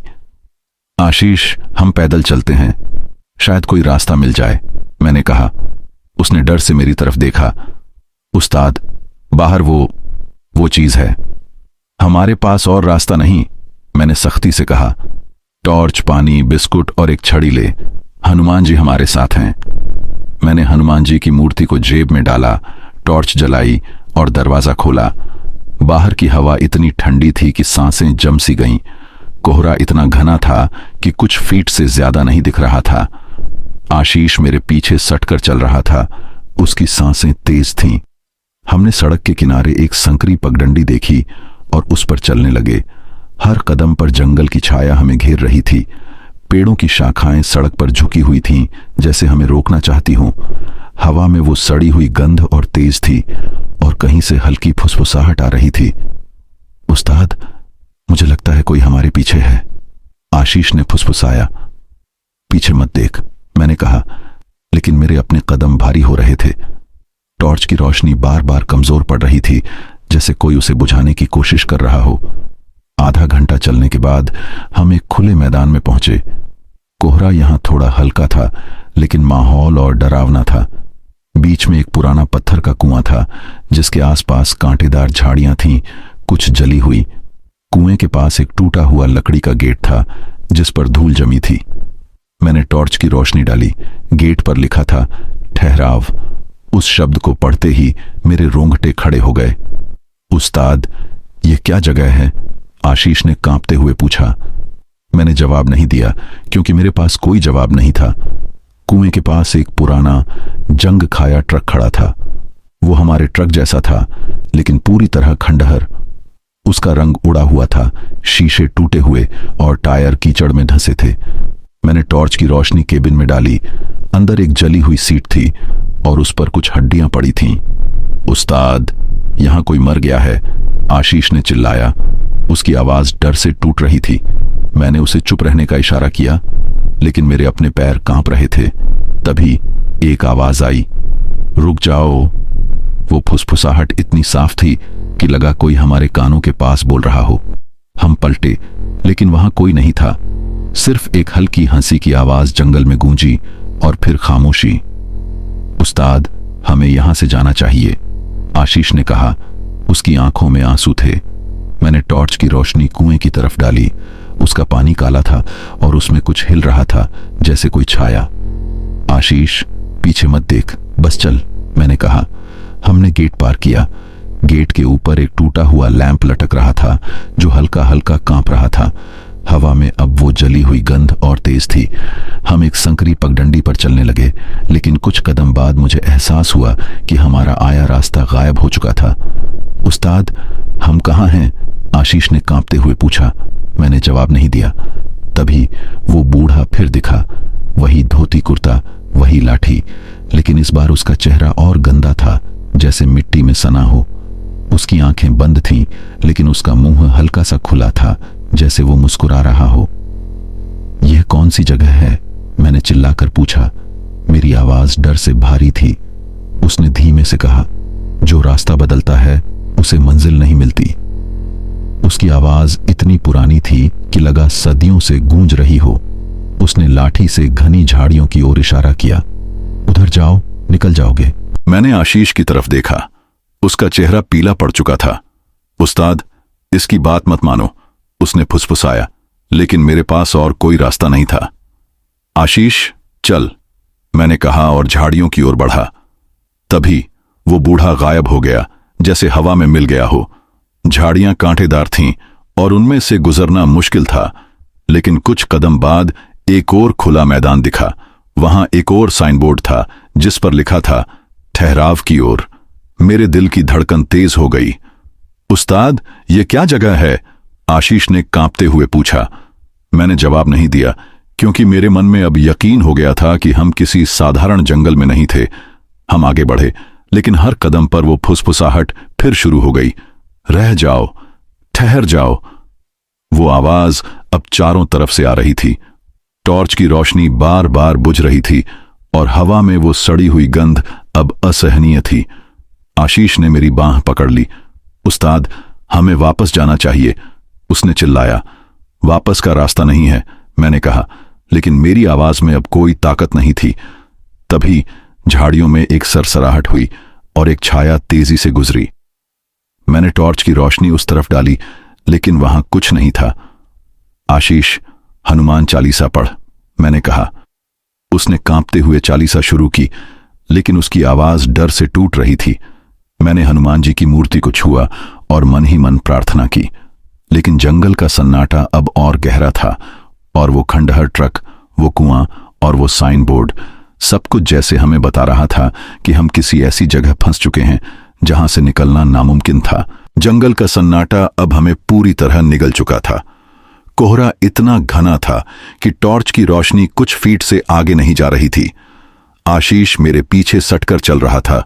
आशीष, हम पैदल चलते हैं, शायद कोई रास्ता मिल जाए, मैंने कहा। उसने डर से मेरी तरफ देखा। उस्ताद, बाहर वो चीज है। हमारे पास और रास्ता नहीं, मैंने सख्ती से कहा। टॉर्च, पानी, बिस्कुट और एक छड़ी ले, हनुमान जी हमारे साथ हैं। मैंने हनुमान जी की मूर्ति को जेब में डाला, टॉर्च जलाई और दरवाजा खोला। बाहर की हवा इतनी ठंडी थी कि सांसें जम सी गईं। कोहरा इतना घना था कि कुछ फीट से ज्यादा नहीं दिख रहा था। आशीष मेरे पीछे सटकर चल रहा था। उसकी सांसें तेज थीं। हमने सड़क के किनारे एक संकरी पगडंडी देखी और उस पर चलने लगे। हर कदम पर जंगल की छाया हमें घेर रही थी। पेड़ों की शाखाएं सड़क पर झुकी हुई थीं, जैसे हमें रोकना चाहती हों। हवा में वो सड़ी हुई गंध और तेज थी और कहीं से हल्की फुसफुसाहट आ रही थी। उस्ताद, मुझे लगता है कोई हमारे पीछे है, आशीष ने फुसफुसाया। पीछे मत देख, मैंने कहा, लेकिन मेरे अपने कदम भारी हो रहे थे। टॉर्च की रोशनी बार बार कमजोर पड़ रही थी, जैसे कोई उसे बुझाने की कोशिश कर रहा हो। आधा घंटा चलने के बाद हम एक खुले मैदान में पहुंचे। कोहरा यहां थोड़ा हल्का था, लेकिन माहौल और डरावना था। बीच में एक पुराना पत्थर का कुआं था, जिसके आसपास कांटेदार झाड़ियां थीं, कुछ जली हुई। कुएं के पास एक टूटा हुआ लकड़ी का गेट था, जिस पर धूल जमी थी। मैंने टॉर्च की रोशनी डाली। गेट पर लिखा था, ठहराव। उस शब्द को पढ़ते ही मेरे रोंगटे खड़े हो गए। उस्ताद, ये क्या जगह है? आशीष ने कांपते हुए पूछा। मैंने जवाब नहीं दिया, क्योंकि मेरे पास कोई जवाब नहीं था। कुएं के पास एक पुराना जंग खाया ट्रक खड़ा था। वो हमारे ट्रक जैसा था, लेकिन पूरी तरह खंडहर उसका रंग उड़ा हुआ था, शीशे टूटे हुए और टायर कीचड़ में धंसे थे। मैंने टॉर्च की रोशनी केबिन में डाली। अंदर एक जली हुई सीट थी और उस पर कुछ हड्डियां पड़ी थीं। उस्ताद, यहां कोई मर गया है, आशीष ने चिल्लाया। उसकी आवाज डर से टूट रही थी। मैंने उसे चुप रहने का इशारा किया, लेकिन मेरे अपने पैर कांप रहे थे। तभी एक आवाज आई, रुक जाओ। वो फुसफुसाहट इतनी साफ थी कि लगा कोई हमारे कानों के पास बोल रहा हो। हम पलटे, लेकिन वहां कोई नहीं था। सिर्फ एक हल्की हंसी की आवाज जंगल में गूंजी और फिर खामोशी। उस्ताद, हमें यहां से जाना चाहिए, आशीष ने कहा। उसकी आंखों में आंसू थे। मैंने टॉर्च की रोशनी कुएं की तरफ डाली। उसका पानी काला था और उसमें कुछ हिल रहा था, जैसे कोई छाया। आशीष, पीछे मत देख, बस चल, मैंने कहा। हमने गेट पार किया। गेट के ऊपर एक टूटा हुआ लैंप लटक रहा था, जो हल्का हल्का कांप रहा था। हवा में अब वो जली हुई गंध और तेज थी। हम एक संकरी पगडंडी पर चलने लगे, लेकिन कुछ कदम बाद मुझे एहसास हुआ कि हमारा आया रास्ता गायब हो चुका था। उस्ताद, हम कहाँ हैं? आशीष ने कांपते हुए पूछा। मैंने जवाब नहीं दिया। तभी वो बूढ़ा फिर दिखा। वही धोती कुर्ता, वही लाठी, लेकिन इस बार उसका चेहरा और गंदा था, जैसे मिट्टी में सना हो। उसकी आंखें बंद थीं, लेकिन उसका मुंह हल्का सा खुला था, जैसे वो मुस्कुरा रहा हो। यह कौन सी जगह है? मैंने चिल्लाकर पूछा। मेरी आवाज डर से भारी थी। उसने धीमे से कहा, जो रास्ता बदलता है उसे मंजिल नहीं मिलती। उसकी आवाज इतनी पुरानी थी कि लगा सदियों से गूंज रही हो। उसने लाठी से घनी झाड़ियों की ओर इशारा किया। उधर जाओ, निकल जाओगे। मैंने आशीष की तरफ देखा। उसका चेहरा पीला पड़ चुका था। उस्ताद, इसकी बात मत मानो, उसने फुसफुसाया, लेकिन मेरे पास और कोई रास्ता नहीं था। आशीष, चल, मैंने कहा और झाड़ियों की ओर बढ़ा। तभी वो बूढ़ा गायब हो गया, जैसे हवा में मिल गया हो। झाड़ियां कांटेदार थीं और उनमें से गुजरना मुश्किल था, लेकिन कुछ कदम बाद एक और खुला मैदान दिखा। वहां एक और साइन बोर्ड था, जिस पर लिखा था, ठहराव की ओर। मेरे दिल की धड़कन तेज हो गई। उस्ताद, ये क्या जगह है? आशीष ने कांपते हुए पूछा। मैंने जवाब नहीं दिया, क्योंकि मेरे मन में अब यकीन हो गया था कि हम किसी साधारण जंगल में नहीं थे। हम आगे बढ़े, लेकिन हर कदम पर वो फुसफुसाहट फिर शुरू हो गई। रह जाओ, ठहर जाओ। वो आवाज अब चारों तरफ से आ रही थी। टॉर्च की रोशनी बार बार बुझ रही थी और हवा में वो सड़ी हुई गंध अब असहनीय थी। आशीष ने मेरी बांह पकड़ ली। उस्ताद, हमें वापस जाना चाहिए, उसने चिल्लाया। वापस का रास्ता नहीं है, मैंने कहा, लेकिन मेरी आवाज में अब कोई ताकत नहीं थी। तभी झाड़ियों में एक सरसराहट हुई और एक छाया तेजी से गुजरी। मैंने टॉर्च की रोशनी उस तरफ डाली, लेकिन वहां कुछ नहीं था। आशीष, हनुमान चालीसा पढ़, मैंने कहा। उसने कांपते हुए चालीसा शुरू की, लेकिन उसकी आवाज डर से टूट रही थी। मैंने हनुमान जी की मूर्ति को छुआ और मन ही मन प्रार्थना की, लेकिन जंगल का सन्नाटा अब और गहरा था, और वो खंडहर ट्रक, वो कुआं और वो साइन बोर्ड, सब कुछ जैसे हमें बता रहा था कि हम किसी ऐसी जगह फंस चुके हैं जहां से निकलना नामुमकिन था। जंगल का सन्नाटा अब हमें पूरी तरह निगल चुका था। कोहरा इतना घना था कि टॉर्च की रोशनी कुछ फीट से आगे नहीं जा रही थी। आशीष मेरे पीछे सटकर चल रहा था।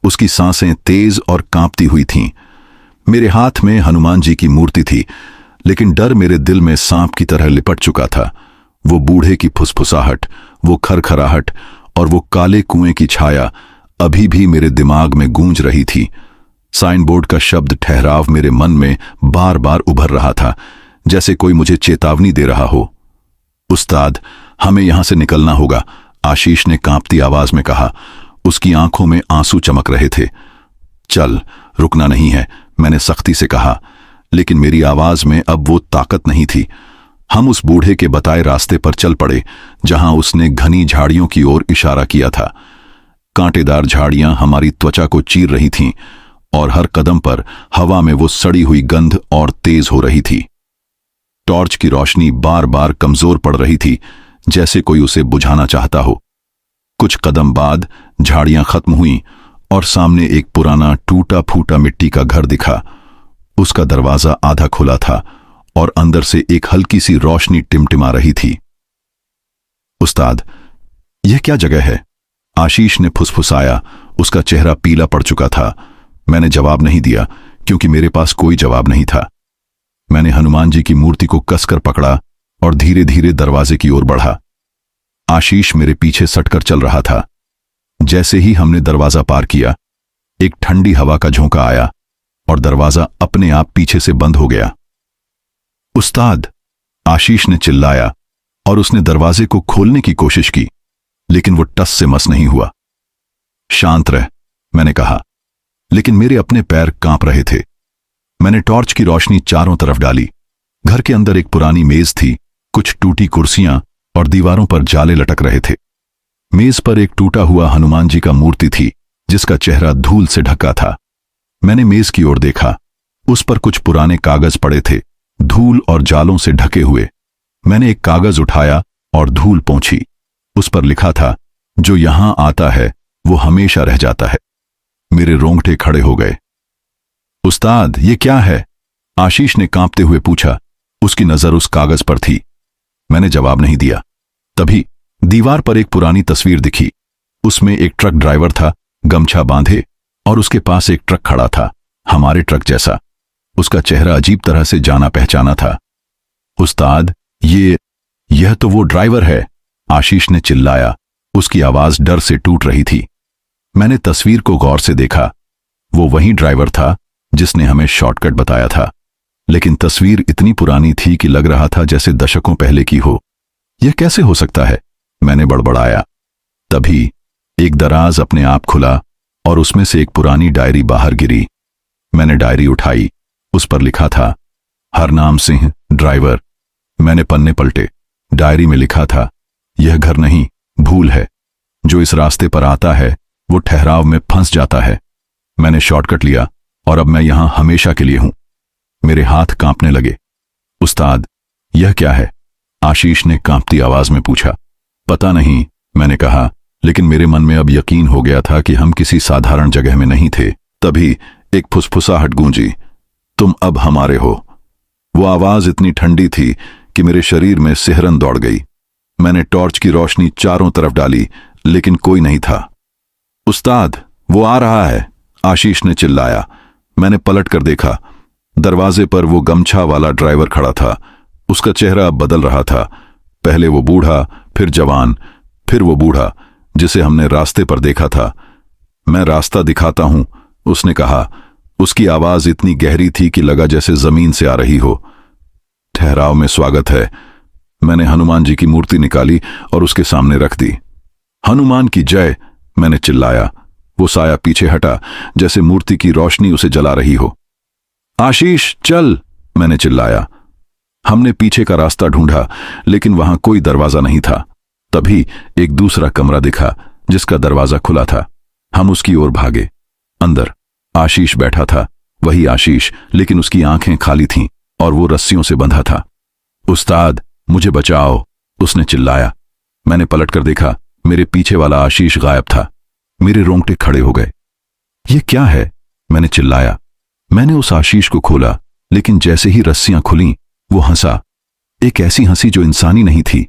उसकी सांसें तेज और कांपती हुई थीं। मेरे हाथ में हनुमान जी की मूर्ति थी, लेकिन डर मेरे दिल में सांप की तरह लिपट चुका था। वो बूढ़े की फुसफुसाहट, वो खरखराहट और वो काले कुएं की छाया अभी भी मेरे दिमाग में गूंज रही थी। साइन बोर्ड का शब्द ठहराव मेरे मन में बार बार उभर रहा था, जैसे कोई मुझे चेतावनी दे रहा हो। उस्ताद, हमें यहां से निकलना होगा, आशीष ने कांपती आवाज में कहा। उसकी आंखों में आंसू चमक रहे थे। चल, रुकना नहीं है, मैंने सख्ती से कहा, लेकिन मेरी आवाज में अब वो ताकत नहीं थी। हम उस बूढ़े के बताए रास्ते पर चल पड़े, जहां उसने घनी झाड़ियों की ओर इशारा किया था। कांटेदार झाड़ियां हमारी त्वचा को चीर रही थीं और हर कदम पर हवा में वो सड़ी हुई गंध और तेज हो रही थी। टॉर्च की रोशनी बार बार कमजोर पड़ रही थी, जैसे कोई उसे बुझाना चाहता हो। कुछ कदम बाद झाड़ियां खत्म हुईं और सामने एक पुराना टूटा फूटा मिट्टी का घर दिखा। उसका दरवाजा आधा खुला था और अंदर से एक हल्की सी रोशनी टिमटिमा रही थी। उस्ताद, यह क्या जगह है? आशीष ने फुसफुसाया। उसका चेहरा पीला पड़ चुका था। मैंने जवाब नहीं दिया क्योंकि मेरे पास कोई जवाब नहीं था। मैंने हनुमान जी की मूर्ति को कसकर पकड़ा और धीरे धीरे दरवाजे की ओर बढ़ा। आशीष मेरे पीछे सटकर चल रहा था। जैसे ही हमने दरवाजा पार किया, एक ठंडी हवा का झोंका आया और दरवाजा अपने आप पीछे से बंद हो गया। उस्ताद, आशीष ने चिल्लाया और उसने दरवाजे को खोलने की कोशिश की, लेकिन वो टस से मस नहीं हुआ। शांत रह, मैंने कहा, लेकिन मेरे अपने पैर कांप रहे थे। मैंने टॉर्च की रोशनी चारों तरफ डाली। घर के अंदर एक पुरानी मेज थी, कुछ टूटी कुर्सियां और दीवारों पर जाले लटक रहे थे। मेज पर एक टूटा हुआ हनुमान जी का मूर्ति थी जिसका चेहरा धूल से ढका था। मैंने मेज की ओर देखा। उस पर कुछ पुराने कागज पड़े थे, धूल और जालों से ढके हुए। मैंने एक कागज उठाया और धूल पोंछी। उस पर लिखा था, जो यहां आता है वो हमेशा रह जाता है। मेरे रोंगटे खड़े हो गए। उस्ताद, ये क्या है? आशीष ने कांपते हुए पूछा। उसकी नजर उस कागज पर थी। मैंने जवाब नहीं दिया। तभी दीवार पर एक पुरानी तस्वीर दिखी। उसमें एक ट्रक ड्राइवर था, गमछा बांधे, और उसके पास एक ट्रक खड़ा था, हमारे ट्रक जैसा। उसका चेहरा अजीब तरह से जाना पहचाना था। उस्ताद, यह तो वो ड्राइवर है, आशीष ने चिल्लाया। उसकी आवाज डर से टूट रही थी। मैंने तस्वीर को गौर से देखा। वो वही ड्राइवर था जिसने हमें शॉर्टकट बताया था, लेकिन तस्वीर इतनी पुरानी थी कि लग रहा था जैसे दशकों पहले की हो। यह कैसे हो सकता है? मैंने बड़बड़ाया। तभी एक दराज अपने आप खुला और उसमें से एक पुरानी डायरी बाहर गिरी। मैंने डायरी उठाई। उस पर लिखा था, हरनाम सिंह, ड्राइवर। मैंने पन्ने पलटे। डायरी में लिखा था, यह घर नहीं, भूल है। जो इस रास्ते पर आता है वो ठहराव में फंस जाता है। मैंने शॉर्टकट लिया और अब मैं यहां हमेशा के लिए हूं। मेरे हाथ कांपने लगे। उस्ताद, यह क्या है? आशीष ने कांपती आवाज में पूछा। पता नहीं, मैंने कहा, लेकिन मेरे मन में अब यकीन हो गया था कि हम किसी साधारण जगह में नहीं थे। तभी एक फुसफुसाहट गूंजी, तुम अब हमारे हो। वो आवाज इतनी ठंडी थी कि मेरे शरीर में सिहरन दौड़ गई। मैंने टॉर्च की रोशनी चारों तरफ डाली, लेकिन कोई नहीं था। उस्ताद, वो आ रहा है, आशीष ने चिल्लाया। मैंने पलट कर देखा। दरवाजे पर वो गमछा वाला ड्राइवर खड़ा था। उसका चेहरा अब बदल रहा था। पहले वो बूढ़ा, फिर जवान, फिर वो बूढ़ा जिसे हमने रास्ते पर देखा था। मैं रास्ता दिखाता हूं, उसने कहा। उसकी आवाज इतनी गहरी थी कि लगा जैसे जमीन से आ रही हो। ठहराव में स्वागत है। मैंने हनुमान जी की मूर्ति निकाली और उसके सामने रख दी। हनुमान की जय, मैंने चिल्लाया। वो साया पीछे हटा, जैसे मूर्ति की रोशनी उसे जला रही हो। आशीष, चल, मैंने चिल्लाया। हमने पीछे का रास्ता ढूंढा, लेकिन वहां कोई दरवाजा नहीं था। तभी एक दूसरा कमरा दिखा जिसका दरवाजा खुला था। हम उसकी ओर भागे। अंदर आशीष बैठा था, वही आशीष, लेकिन उसकी आंखें खाली थीं और वो रस्सियों से बंधा था। उस्ताद, मुझे बचाओ, उसने चिल्लाया। मैंने पलटकर देखा। मेरे पीछे वाला आशीष गायब था। मेरे रोंगटे खड़े हो गए। ये क्या है? मैंने चिल्लाया। मैंने उस आशीष को खोला, लेकिन जैसे ही रस्सियां खुलीं, वो हंसा। एक ऐसी हंसी जो इंसानी नहीं थी।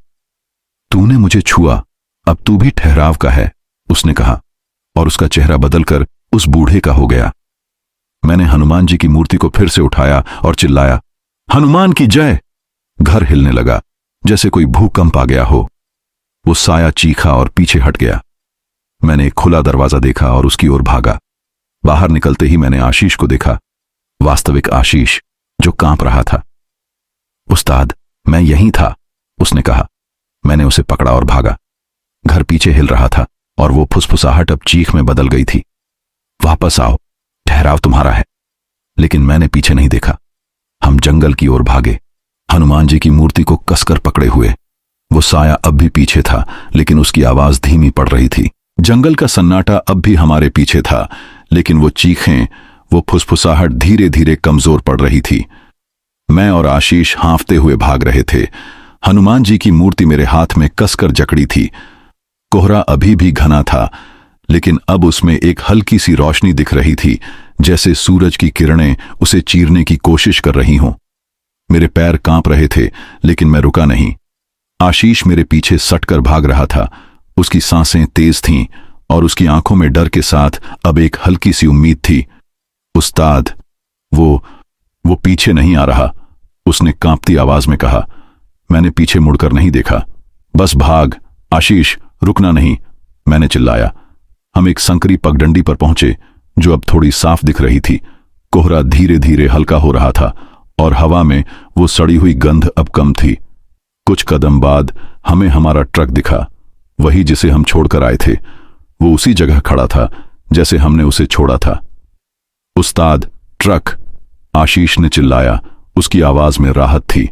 तूने मुझे छुआ, अब तू भी ठहराव का है, उसने कहा, और उसका चेहरा बदलकर उस बूढ़े का हो गया। मैंने हनुमान जी की मूर्ति को फिर से उठाया और चिल्लाया, हनुमान की जय। घर हिलने लगा, जैसे कोई भूकंप आ गया हो। वो साया चीखा और पीछे हट गया। मैंने एक खुला दरवाजा देखा और उसकी ओर भागा। बाहर निकलते ही मैंने आशीष को देखा, वास्तविक आशीष, जो कांप रहा था। उस्ताद, मैं यहीं था, उसने कहा। मैंने उसे पकड़ा और भागा। घर पीछे हिल रहा था और वो फुसफुसाहट अब चीख में बदल गई थी। वापस आओ, ठहराव तुम्हारा है। लेकिन मैंने पीछे नहीं देखा। हम जंगल की ओर भागे, हनुमान जी की मूर्ति को कसकर पकड़े हुए। वो साया अब भी पीछे था, लेकिन उसकी आवाज धीमी पड़ रही थी। जंगल का सन्नाटा अब भी हमारे पीछे था, लेकिन वो चीखें, वो फुसफुसाहट धीरे धीरे कमजोर पड़ रही थी। मैं और आशीष हांफते हुए भाग रहे थे। हनुमान जी की मूर्ति मेरे हाथ में कसकर जकड़ी थी। कोहरा अभी भी घना था, लेकिन अब उसमें एक हल्की सी रोशनी दिख रही थी, जैसे सूरज की किरणें उसे चीरने की कोशिश कर रही हों। मेरे पैर कांप रहे थे, लेकिन मैं रुका नहीं। आशीष मेरे पीछे सटकर भाग रहा था। उसकी सांसें तेज थीं और उसकी आंखों में डर के साथ अब एक हल्की सी उम्मीद थी। उस्ताद, वो पीछे नहीं आ रहा, उसने कांपती आवाज में कहा। मैंने पीछे मुड़कर नहीं देखा। बस भाग आशीष, रुकना नहीं, मैंने चिल्लाया। हम एक संकरी पगडंडी पर पहुंचे जो अब थोड़ी साफ दिख रही थी। कोहरा धीरे धीरे हल्का हो रहा था और हवा में वो सड़ी हुई गंध अब कम थी। कुछ कदम बाद हमें हमारा ट्रक दिखा, वही जिसे हम छोड़कर आए थे। वो उसी जगह खड़ा था जैसे हमने उसे छोड़ा था। उस्ताद, ट्रक, आशीष ने चिल्लाया। उसकी आवाज में राहत थी।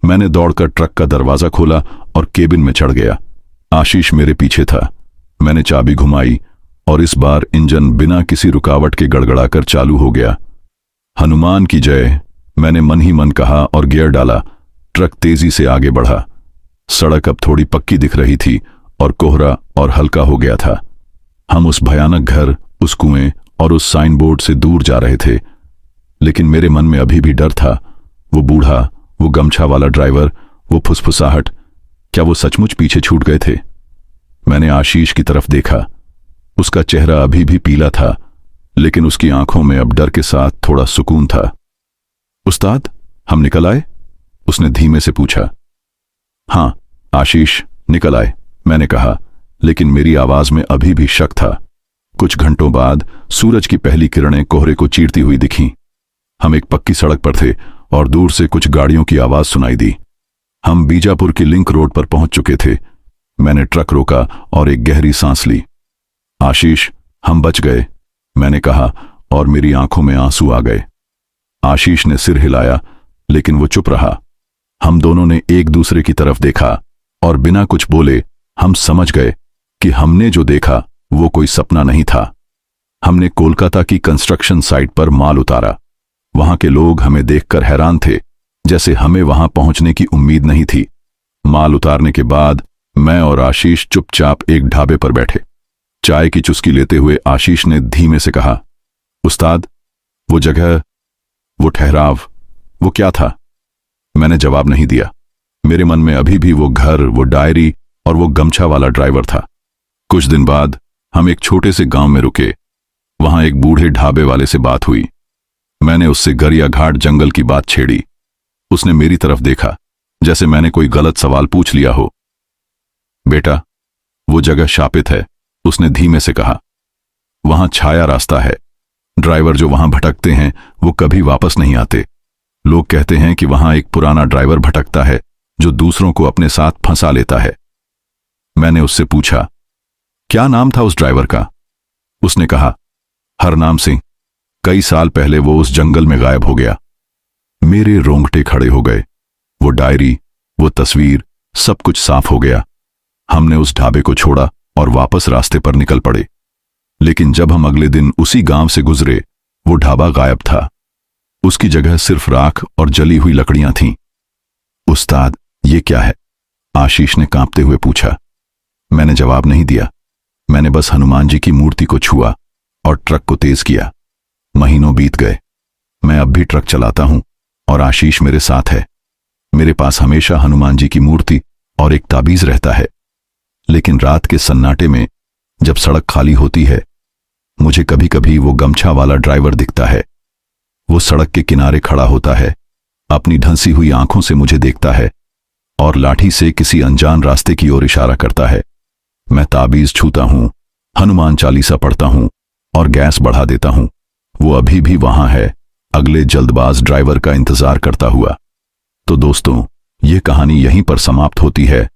मैंने दौड़कर ट्रक का दरवाजा खोला और केबिन में चढ़ गया। आशीष मेरे पीछे था। मैंने चाबी घुमाई और इस बार इंजन बिना किसी रुकावट के गड़गड़ाकर चालू हो गया। हनुमान की जय, मैंने मन ही मन कहा और गियर डाला। ट्रक तेजी से आगे बढ़ा। सड़क अब थोड़ी पक्की दिख रही थी और कोहरा और हल्का हो गया था। हम उस भयानक घर, उस कुएं और उस साइन बोर्ड से दूर जा रहे थे, लेकिन मेरे मन में अभी भी डर था। वो बूढ़ा, वो गमछा वाला ड्राइवर, वो फुसफुसाहट, क्या वो सचमुच पीछे छूट गए थे? मैंने आशीष की तरफ देखा। उसका चेहरा अभी भी पीला था, लेकिन उसकी आंखों में अब डर के साथ थोड़ा सुकून था। उस्ताद, हम निकल आए? उसने धीमे से पूछा। हां आशीष, निकल आए, मैंने कहा, लेकिन मेरी आवाज में अभी भी शक था। कुछ घंटों बाद सूरज की पहली किरणें कोहरे को चीरती हुई दिखीं। हम एक पक्की सड़क पर थे और दूर से कुछ गाड़ियों की आवाज सुनाई दी। हम बीजापुर की लिंक रोड पर पहुंच चुके थे। मैंने ट्रक रोका और एक गहरी सांस ली। आशीष, हम बच गए, मैंने कहा और मेरी आंखों में आंसू आ गए। आशीष ने सिर हिलाया, लेकिन वो चुप रहा। हम दोनों ने एक दूसरे की तरफ देखा और बिना कुछ बोले हम समझ गए कि हमने जो देखा वो कोई सपना नहीं था। हमने कोलकाता की कंस्ट्रक्शन साइट पर माल उतारा। वहां के लोग हमें देखकर हैरान थे, जैसे हमें वहां पहुंचने की उम्मीद नहीं थी। माल उतारने के बाद मैं और आशीष चुपचाप एक ढाबे पर बैठे। चाय की चुस्की लेते हुए आशीष ने धीमे से कहा, उस्ताद, वो जगह, वो ठहराव, वो क्या था? मैंने जवाब नहीं दिया। मेरे मन में अभी भी वो घर, वो डायरी और वो गमछा वाला ड्राइवर था। कुछ दिन बाद हम एक छोटे से गांव में रुके। वहां एक बूढ़े ढाबे वाले से बात हुई। मैंने उससे गरिया घाट जंगल की बात छेड़ी। उसने मेरी तरफ देखा, जैसे मैंने कोई गलत सवाल पूछ लिया हो। बेटा, वो जगह शापित है, उसने धीमे से कहा। वहां छाया रास्ता है। ड्राइवर जो वहां भटकते हैं वो कभी वापस नहीं आते। लोग कहते हैं कि वहां एक पुराना ड्राइवर भटकता है जो दूसरों को अपने साथ फंसा लेता है। मैंने उससे पूछा, क्या नाम था उस ड्राइवर का? उसने कहा, हरनाम सिंह। कई साल पहले वो उस जंगल में गायब हो गया। मेरे रोंगटे खड़े हो गए। वो डायरी, वो तस्वीर, सब कुछ साफ हो गया। हमने उस ढाबे को छोड़ा और वापस रास्ते पर निकल पड़े। लेकिन जब हम अगले दिन उसी गांव से गुजरे, वो ढाबा गायब था। उसकी जगह सिर्फ राख और जली हुई लकड़ियां थीं। उस्ताद, ये क्या है? आशीष ने कांपते हुए पूछा। मैंने जवाब नहीं दिया। मैंने बस हनुमान जी की मूर्ति को छुआ और ट्रक को तेज किया। महीनों बीत गए। मैं अब भी ट्रक चलाता हूं और आशीष मेरे साथ है। मेरे पास हमेशा हनुमान जी की मूर्ति और एक ताबीज रहता है। लेकिन रात के सन्नाटे में जब सड़क खाली होती है, मुझे कभी कभी वो गमछा वाला ड्राइवर दिखता है। वो सड़क के किनारे खड़ा होता है, अपनी ढंसी हुई आंखों से मुझे देखता है और लाठी से किसी अनजान रास्ते की ओर इशारा करता है। मैं ताबीज छूता हूं, हनुमान चालीसा पढ़ता हूं और गैस बढ़ा देता हूं। वो अभी भी वहां है, अगले जल्दबाज ड्राइवर का इंतजार करता हुआ। तो दोस्तों, ये कहानी यहीं पर समाप्त होती है।